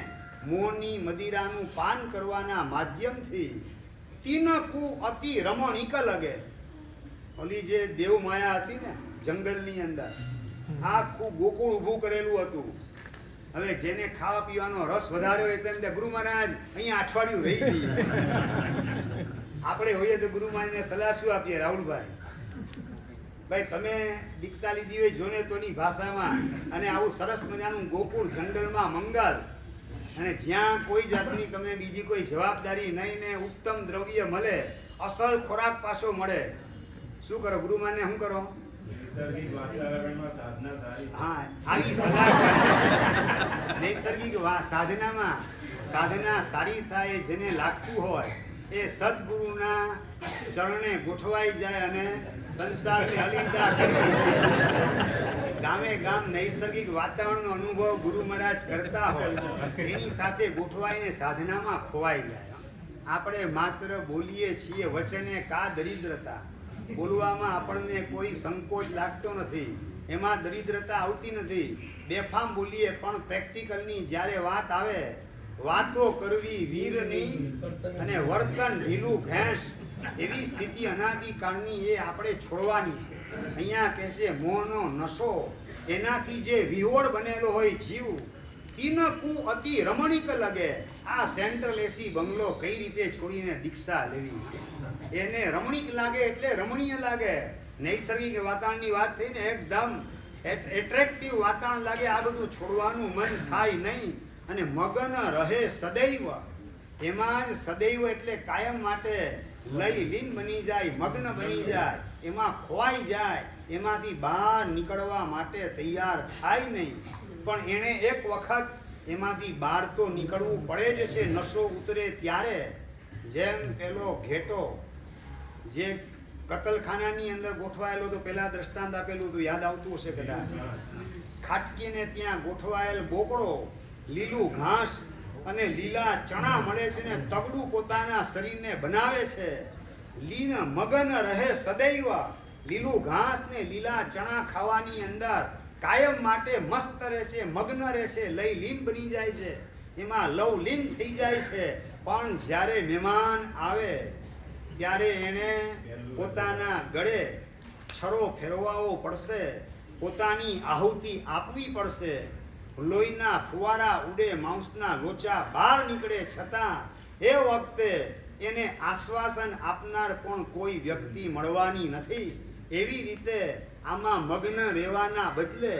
મોહની મદિરાનું પાન કરવાના માધ્યમથી તિનકુ અતિ રમણીક લગે. ઓલી જે દેવ માયા હતી ને જંગલની અંદર, આખું ગોકુળ ઊભું કરેલું હતું. હવે જેને ખાવા પીવાનો રસ વધારે હોય તેમ ગુરુ મહારાજ અહીંયા અઠવાડિયું રહી જઈએ. આપણે હોઈએ તો ગુરુ મહારાજને સલાહ શું આપીએ? રાહુલભાઈ, ભાઈ તમે દીક્ષા લીધી હોય જોને તોની ભાષામાં અને આવું સરસ મજાનું ગોકુળ જંગલમાં મંગલ, અને જ્યાં કોઈ જાતની તમને બીજી કોઈ જવાબદારી નહીં ને ઉત્તમ દ્રવ્ય મળે, અસલ ખોરાક પાછો મળે, શું કરો? ગુરુ મહારાજને શું કરો? નૈસર્ગિક વાતાવરણમાં સાધના સારી. હા, આવી સલાહ છે. નૈસર્ગિક સાધનામાં સાધના સારી થાય જેને લાગતું હોય એ સદગુરુના ચરણે ગોઠવાઈ જાય અને સંસારને અલિવિદા કરી ગામે ગામ નૈસર્ગિક વાતાવરણનો અનુભવ ગુરુ મહારાજ કરતા હોય એની સાથે ગોઠવાઈને સાધનામાં ખોવાઈ જાય. આપણે માત્ર બોલીએ છીએ વચને કા દરિદ્રતા, બોલવામાં આપણને કોઈ સંકોચ લાગતો નથી, એમાં દરિદ્રતા આવતી નથી. બેફામ બોલીએ પણ પ્રેક્ટિકલની જ્યારે વાત આવે, વાતો કરવી વીરની અને વર્તન ઢીલું ઘેંસ, એવી સ્થિતિ અનાદિકાળની એ આપણે છોડવાની છે. અહીંયા કહે છે મોહનો નશો, એનાથી જે વિહોળ બનેલો હોય જીવ તિનકુ અતિ રમણીક લગે. આ સેન્ટ્રલ એસી બંગલો કઈ રીતે છોડીને દીક્ષા લેવી? એને રમણીક લાગે એટલે રમણીય લાગે. નૈસર્ગિક વાતાવરણની વાત થઈને એકદમ એટ્રેક્ટિવ વાતાવરણ લાગે, આ બધું છોડવાનું મન થાય નહીં. અને મગન રહે સદૈવ, એમાં જ સદૈવ એટલે કાયમ માટે લઈ લીન બની જાય, મગ્ન બની જાય, એમાં ખોવાઈ જાય, એમાંથી બહાર નીકળવા માટે તૈયાર થાય નહીં. પણ એણે એક વખત એમાંથી બહાર તો નીકળવું પડે જ છે. નશો ઉતરે ત્યારે, જેમ પેલો ઘેટો જે કતલખાનાની અંદર ગોઠવાયેલો તો પેલા દ્રષ્ટાંત આપેલું હતું, યાદ આવતું હશે કદાચ. ખાટકીને ત્યાં ગોઠવાયેલ બોકડો લીલું ઘાસ અને લીલા ચણા મળે છે ને તગડું પોતાના શરીરને બનાવે છે. લીન મગન રહે સદૈવ, લીલું ઘાસ ને લીલા ચણા ખાવાની અંદર કાયમ માટે મસ્ત રહે છે, મગ્ન રહે છે, લઈ લીન બની જાય છે, એમાં લવલીન થઈ જાય છે. પણ જ્યારે મહેમાન આવે ત્યારે એને પોતાના ગળે છરો ફેરવાવો પડશે, પોતાની આહુતિ આપવી પડશે. લોહીના ફુવારા ઉડે, માંસના લોચા બહાર નીકળે, છતાં એ વખતે એને આશ્વાસન આપનાર પણ કોઈ વ્યક્તિ મળવાની નથી. એવી રીતે આમાં મગ્ન રહેવાના બદલે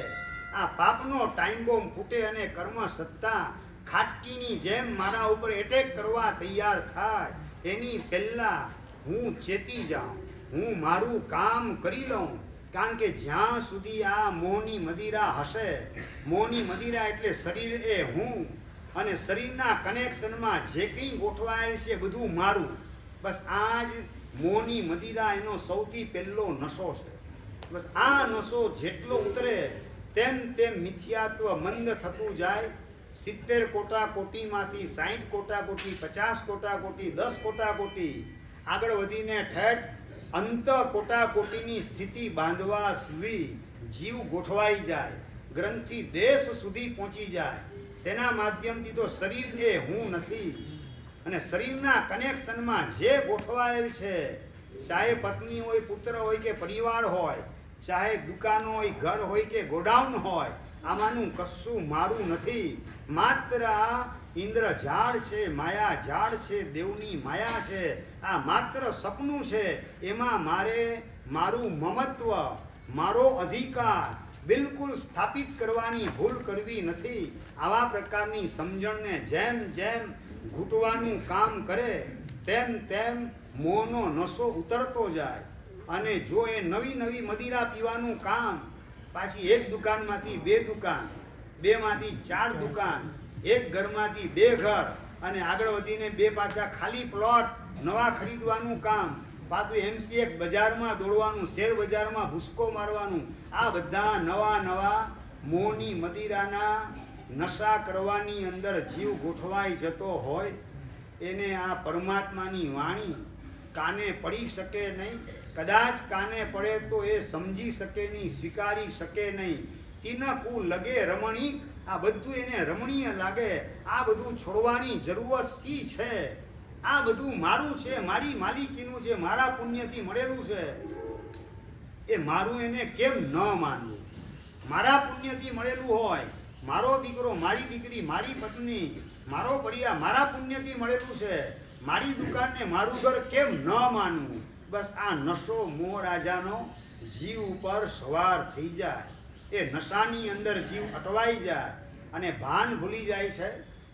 આ પાપનો ટાઈમ બોમ્બ ફૂટે અને કર્મ સત્તા ખાટકીની જેમ મારા ઉપર એટેક કરવા તૈયાર થાય એની પહેલાં હું ચેતી જાઉં, હું મારું કામ કરી લઉં. કારણ કે જ્યાં સુધી આ મોહની મદિરા હશે, મોહની મદિરા એટલે શરીર એ હું, અને શરીરના કનેક્શનમાં જે કંઈ ગોઠવાયેલ છે બધું મારું. બસ આ જ મોહની મદિરા એનો સૌથી પહેલો નશો છે. બસ આ નશો જેટલો ઉતરે તેમ તેમ મિથ્યાત્વ મંદ થતું જાય. 70 કોટા કોટીમાંથી 60 કોટા કોટી, 50 કોટા કોટી, 10 કોટા કોટી, આગળ વધીને ઠેઠ અંત કોટા કોટીની સ્થિતિ બાંધવા સુધી જીવ ગોઠવાઈ જાય, ગ્રંથિ દેશ સુધી પહોંચી જાય. શેના માધ્યમથી? તો શરીર એ હું નથી, અને શરીરના કનેક્શનમાં જે ગોઠવાયેલ છે, ચાહે પત્ની હોય, પુત્ર હોય કે પરિવાર હોય, ચાહે દુકાનો હોય, ઘર હોય કે ગોડાઉન હોય, આમાંનું કશું મારું નથી. માત્ર આ ઇન્દ્ર ઝાડ છે, માયા ઝાડ છે, દેવની માયા છે, આ માત્ર સપનું છે. એમાં મારું મમત્વ, મારો અધિકાર બિલકુલ સ્થાપિત કરવાની ભૂલ કરવી નથી. આવા પ્રકારની સમજણને જેમ જેમ ઘૂંટવાનું કામ કરે તેમ તેમ મોહનો નશો ઉતરતો જાય. અને જો એ નવી નવી મદિરા પીવાનું કામ, પાછી એક દુકાનમાંથી બે દુકાન, બેમાંથી ચાર દુકાન, એક ઘરમાંથી બે ઘર, અને આગળ વધીને બે પાછા ખાલી પ્લોટ નવા ખરીદવાનું કામ, પાછું MCX બજારમાં દોડવાનું, શેર બજારમાં ભૂસકો મારવાનું, આ બધા નવા નવા મોહની મદિરાના નશા કરવાની અંદર જીવ ગોઠવાઈ જતો હોય એને આ પરમાત્માની વાણી કાને પડી શકે નહીં. કદાચ કાને પડે તો એ સમજી શકે નહીં, સ્વીકારી શકે નહીં. તિનકુ લગે રમણીક, આ બધું એને રમણીય લાગે. આ બધું છોડવાની જરૂરત શી છે? આ બધું મારું છે, મારી માલિકીનું છે, મારા પુણ્યથી મળેલું છે. એ મારું એને કેમ ન માનવું? મારા પુણ્યથી મળેલું હોય, મારો દીકરો, મારી દીકરી, મારી પત્ની, મારો પરિવાર મારા પુણ્યથી મળેલું છે. મારી દુકાનને મારું ઘર કેમ ન માનવું? બસ આ નશો મોહ રાજાનો જીવ ઉપર સવાર થઈ જાય. એ નશાની અંદર જીવ અટવાઈ જાય અને ભાન ભૂલી જાય છે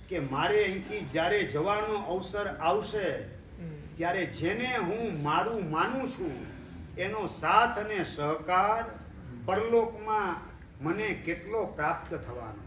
કે મારે અહીંથી જ્યારે જવાનો અવસર આવશે ત્યારે જેને હું મારું માનું છું એનો સાથ અને સહકાર પરલોકમાં મને કેટલો પ્રાપ્ત થવાનો.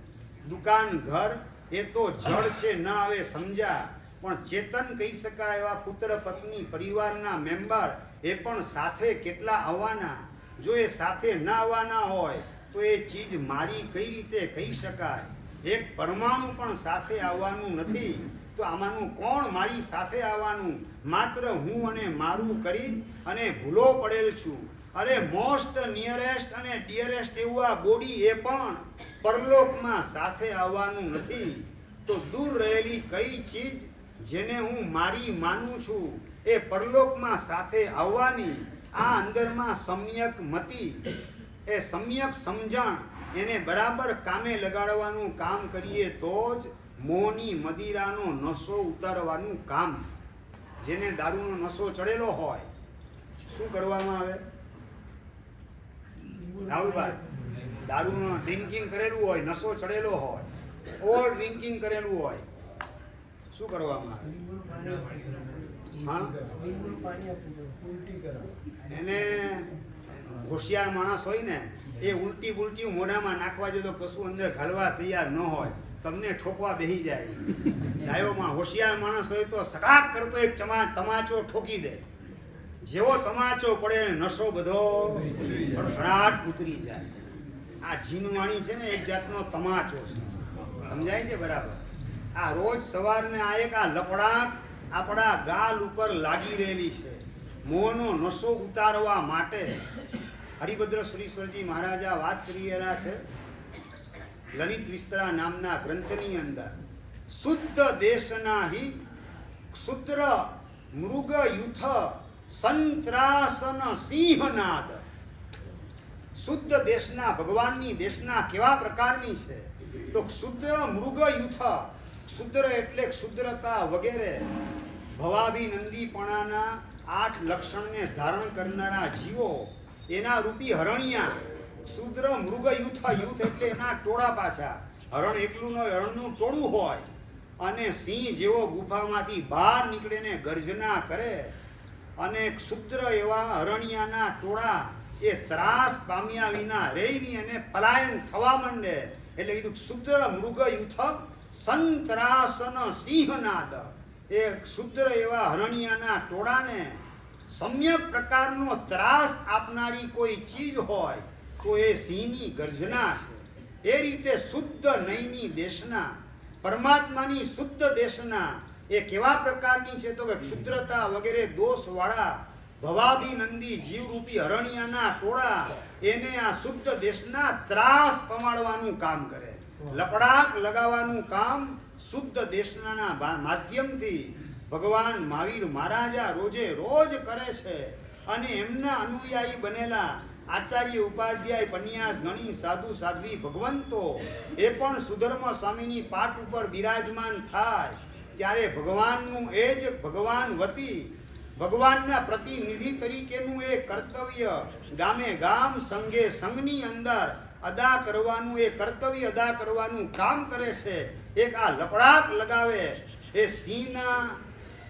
દુકાન ઘર એ તો જળ છે, ન આવે સમજ્યા, પણ ચેતન કહી શકાય એવા પુત્ર પત્ની પરિવારના મેમ્બર એ પણ સાથે કેટલા આવવાના. જો એ સાથે ન આવવાના હોય તો એ ચીજ મારી કઈ રીતે કહી શકાય? એક પરમાણુ પણ સાથે આવવાનું નથી તો આમાંનું કોણ મારી સાથે આવવાનું? માત્ર હું અને મારું કરી અને ભૂલો પડેલ છું. અરે મોસ્ટ નિયરેસ્ટ અને ડિયરેસ્ટ એવું આ બોડી એ પણ પરલોકમાં સાથે આવવાનું નથી. તો દૂર રહેલી કઈ ચીજ જેને હું મારી માનું છું એ પરલોકમાં સાથે આવવાની. આ અંદરમાં સમ્યક મતિ, એ સમ્યક સમજણ, એને બરાબર કામે લગાડવાનું કામ કરીએ તો જ મોહની મદિરાનો નશો ઉતારવાનું કામ. જેને દારૂનો નશો ચડેલો હોય શું કરવામાં આવે? રાહુલભાઈ, દારૂનો ડ્રિંકિંગ કરેલું હોય, નશો ચડેલો હોય, ઓવર ડ્રિંકિંગ કરેલું હોય, શું કરવામાં આવે? હા, એને હોશિયાર માણસ હોય ને એ ઉલટી બુલટી મોઢામાં નાખવા જાય તો કશું અંદર ઘાલવા તૈયાર ન હોય, તમને ઠોકવા બેસી જાય. ડાયોમાં હોશિયાર માણસ હોય તો સટાક કરતો એક તમાચો ઠોકી દે. જેવો તમાચો પડે નશો બધો સડસડાટ ઉતરી જાય. આ જીનવાણી છે ને એક જાતનો તમાચો છે, સમજાય છે બરાબર? આ રોજ સવારને આ એક આ લપડાક આપણા ગાલ ઉપર લાગી રહેલી છે. મોહનો નશો ઉતારવા માટે હરિભદ્ર સુરીશ્વરજી મહારાજા વાત કરી રહ્યા છે લલિત વિસ્તરા નામના ગ્રંથની અંદર. શુદ્ધ દેશના હિ ક્ષુદ્ર મૃગ યુથ સંત્રાસન સિંહનાદ. શુદ્ધ દેશના, ભગવાનની દેશના કેવા પ્રકારની છે? તો ક્ષુદ્ર મૃગ યુથ, ક્ષુદ્ર એટલે ક્ષુદ્રતા વગેરે, ભવાભિનંદીપણાના 8 લક્ષણને ધારણ કરનારા જીવો, એના રૂપી હરણિયા. ક્ષુદ્ર મૃગ યુથ, યુથ એટલે એના ટોળા પાછા. હરણ એકલું ન, હરણનું ટોળું હોય. અને સિંહ જેવો ગુફામાંથી બહાર નીકળીને ગર્જના કરે. અને ક્ષુદ્ર એવા હરણિયાના ટોળા એ ત્રાસ પામ્યા વિના રહીની અને પલાયન થવા માંડે. એટલે કીધું ક્ષુદ્ર મૃગ યુથ સંત્રાસન સિંહનાદ. એ ક્ષુદ્ર એવા હરણિયાના ટોળાને સમ્યક પ્રકારનો ત્રાસ આપનારી કોઈ ચીજ હોય તો એ સિંહની ગર્જના છે. એ રીતે શુદ્ધ નયની દેશના, પરમાત્માની શુદ્ધ દેશના એ કેવા પ્રકારની છે? તો કે ક્ષુદ્રતા વગેરે દોષવાળા ભવાભિનંદી જીવરૂપી હરણિયાના ટોળા એને આ શુદ્ધ દેશના ત્રાસ પમાડવાનું કામ કરે, લપડાક લગાવવાનું કામ શુદ્ધ દેશના માધ્યમથી ભગવાન મહાવીર મહારાજા રોજે રોજ કરે છે. અને એમના અનુયાયી બનેલા આચાર્ય ઉપાધ્યાય પન્યાસ ગણી સાધુ સાધ્વી ભગવંતો એ પણ સુધર્મ સ્વામીની પાઠ ઉપર બિરાજમાન થાય ત્યારે ભગવાનનું એ જ ભગવાન વતી ભગવાનના પ્રતિનિધિ તરીકેનું એ કર્તવ્ય ગામે ગામ સંઘે સંઘની અંદર અદા કરવાનું એ કર્તવ્ય અદા કરવાનું કામ કરે છે. એક આ લપડાક લગાવે એ સિંહના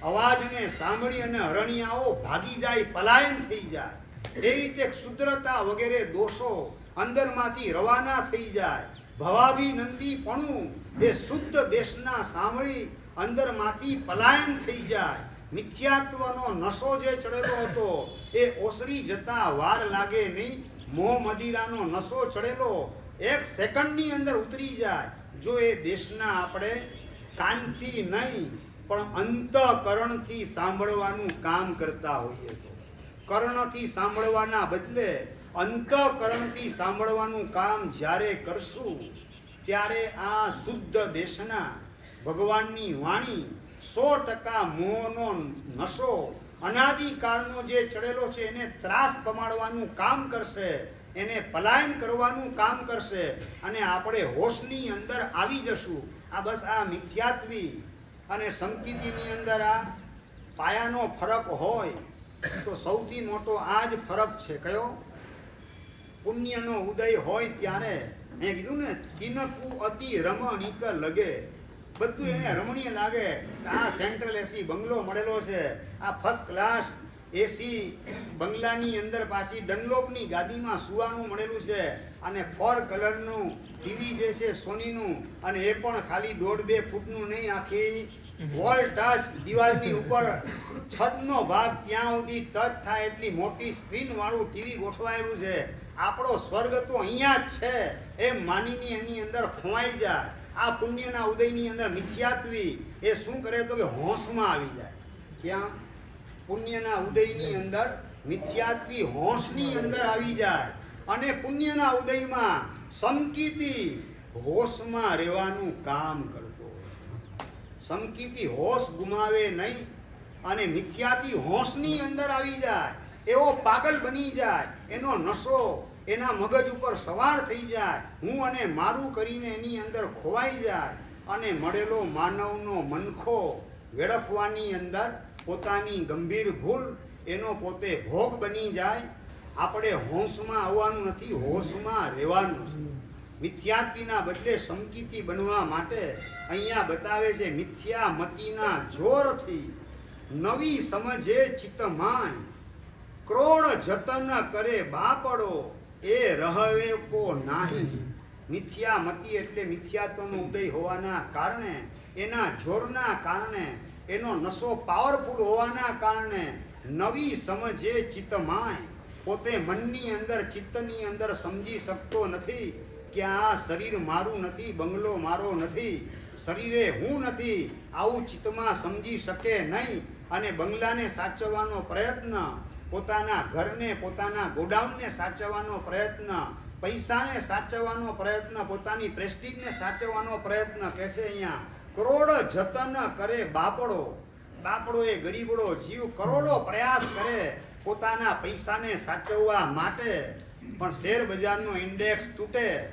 અવાજને સાંભળી અને હરણિયાઓ ભાગી જાય, પલાયન થઈ જાય. એ રીતે ક્ષુદ્રતા વગેરે દોષો અંદરમાંથી રવાના થઈ જાય. ભવાભિનંદીપણું એ શુદ્ધ દેશના સાંભળી અંદરમાંથી પલાયન થઈ જાય. મિથ્યાત્વનો નશો જે ચડેલો હતો એ ઓસરી જતા વાર લાગે નહીં. મોહ મદિરાનો નશો ચડેલો 1 સેકન્ડની અંદર ઉતરી જાય જો એ દેશના આપણે કાનથી નહીં પણ અંતઃકરણથી સાંભળવાનું કામ કરતા હોઈએ તો. કર્ણથી સાંભળવાના બદલે અંતઃકરણથી સાંભળવાનું કામ જ્યારે કરશું ત્યારે આ શુદ્ધ દેશના ભગવાનની વાણી 100% મોહનો નશો અનાદિકાળનો જે ચડેલો છે એને ત્રાસ પમાડવાનું કામ કરશે, એને પલાયન કરવાનું કામ કરશે અને આપણે હોશની અંદર આવી જશું. આ બસ આ મિથ્યાત્વી અને સંકિતિની અંદર આ પાયાનો ફરક હોય તો સૌથી મોટો આ જ ફરક છે. કયો? પુણ્યનો ઉદય હોય ત્યારે મેં કીધું ને, કિનકુ અતિ રમણીક લગે, બધું એને રમણીય લાગે. આ સેન્ટ્રલ એસી બંગલો મળેલો છે, આ ફર્સ્ટ ક્લાસ એસી બંગલાની અંદર પાછી ડનલોપની ગાદીમાં સુવાનું મળેલું છે અને 4 કલરનું ટીવી જે છે સોનીનું, અને એ પણ ખાલી 1.5-2 ફૂટનું નહીં, આખી વોલ ટચ દિવાલની ઉપર છતનો ભાગ ત્યાં સુધી ટચ થાય એટલી મોટી સ્ક્રીન વાળું ટીવી ગોઠવાયેલું છે. આપણો સ્વર્ગ તો અહીંયા જ છે એમ માનીને એની અંદર ખોવાઈ જાય. આ પુણ્યના ઉદયની અંદર મિથ્યાત્વી એ શું કરે તો કે હોંશમાં આવી જાય. ક્યાં? પુણ્યના ઉદયની અંદર મિથ્યાત્વી હોંશની અંદર આવી જાય અને પુણ્યના ઉદયમાં સંકિતી હોશમાં રહેવાનું કામ કરતો હોય છે. સંકિતી હોશ ગુમાવે નહીં અને મિથ્યાતી હોશની અંદર આવી જાય, એવો પાગલ બની જાય, એનો નશો એના મગજ ઉપર સવાર થઈ જાય, હું અને મારું કરીને એની અંદર ખોવાઈ જાય અને મળેલો માનવનો મનખો વેડફવાની અંદર પોતાની ગંભીર ભૂલ એનો પોતે ભોગ બની જાય. આપણે હોશમાં આવવાનું નથી, હોશમાં રહેવાનું છે. મિથ્યાત્વીના બદલે સંકિતી બનવા માટે અહીંયા બતાવે છે, મિથ્યા મતીના જોરથી નવી સમજે ચિત્તમાય, ક્રોડ જતન કરે બાપડો એ રહવે કો નાહી. મિથ્યા મતી એટલે મિથ્યાત્વનો ઉદય હોવાના કારણે, એના જોરના કારણે, એનો નશો પાવરફુલ હોવાના કારણે નવી સમજે ચિત્તમાય, પોતે મનની અંદર ચિત્તની અંદર સમજી શકતો નથી કે આ શરીર મારું નથી, બંગલો મારો નથી, શરીરે હું નથી, આવું ચિત્તમાં સમજી શકે નહીં અને બંગલાને સાચવવાનો પ્રયત્ન, પોતાના ઘરને પોતાના ગોડાઉનને સાચવવાનો પ્રયત્ન, પૈસાને સાચવવાનો પ્રયત્ન, પોતાની પ્રેસ્ટીજને સાચવવાનો પ્રયત્ન. કહે છે અહીંયા કરોડ જતન કરે બાપડો. બાપડો એ ગરીબડો જીવ કરોડો પ્રયાસ કરે પોતાના પૈસાને સાચવવા માટે, પણ શેર બજારનો ઇન્ડેક્સ તૂટે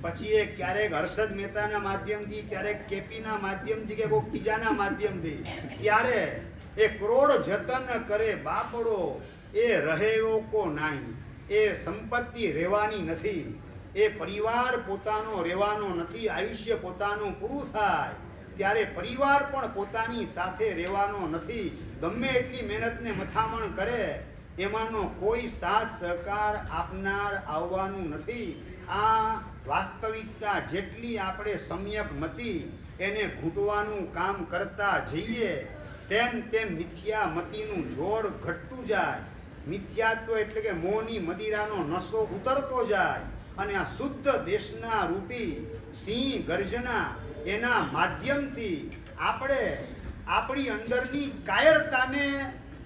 પછી એ ક્યારેક હર્ષદ મહેતાના માધ્યમથી, ક્યારેક કેપીના માધ્યમથી કે કોઈ બીજાના માધ્યમથી, ત્યારે એ કરોડ જતન કરે બાપડો એ રહેવો કો નાહી. એ સંપત્તિ રહેવાની નથી, એ પરિવાર પોતાનો રહેવાનો નથી. આયુષ્ય પોતાનું પૂરું થાય ત્યારે પરિવાર પણ પોતાની સાથે રહેવાનો નથી. ગમે એટલી મહેનતને મથામણ કરે એમાંનો કોઈ સાથ સહકાર આપનાર આવવાનું નથી. આ વાસ્તવિકતા જેટલી આપણે સમ્યક મતી એને ઘૂંટવાનું કામ કરતા જઈએ તેમ તેમ મિથ્યા મતીનું જોર ઘટતું જાય. મિથ્યાત્વ એટલે કે મોહની મદિરાનો નશો ઉતરતો જાય અને આ શુદ્ધ દેશના રૂપી સિંહ ગર્જના એના માધ્યમથી આપણે આપણી અંદરની કાયરતાને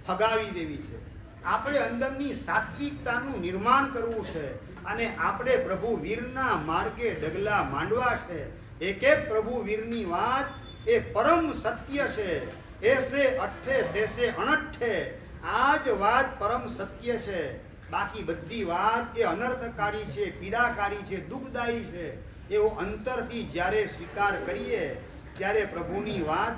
ફગાવી દેવી છે. આપણે અંદરની સાત્વિકતાનું નિર્માણ કરવું છે અને આપણે પ્રભુ વીરના માર્ગે ડગલા માંડવા છે. એક એક પ્રભુ વીરની વાત એ પરમ સત્ય છે. એસે અઠ્ઠે શેષે અણઠ્ઠે, આ જ વાત પરમ સત્ય છે. બાકી બધી વાત એ અનર્થકારી છે, પીડાકારી છે, દુઃખદાયી છે, એવો અંતરથી જ્યારે સ્વીકાર કરીએ ત્યારે પ્રભુની વાત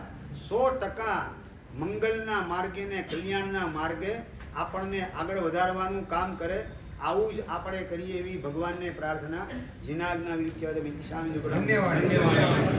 100% મંગલના માર્ગે ને કલ્યાણના માર્ગે આપણને આગળ વધારવાનું કામ કરે. આવું જ આપણે કરીએ એવી ભગવાનને પ્રાર્થના. જીનાજ્ઞા વિરુદ્ધ કહેવાય તો ધન્યવાદ.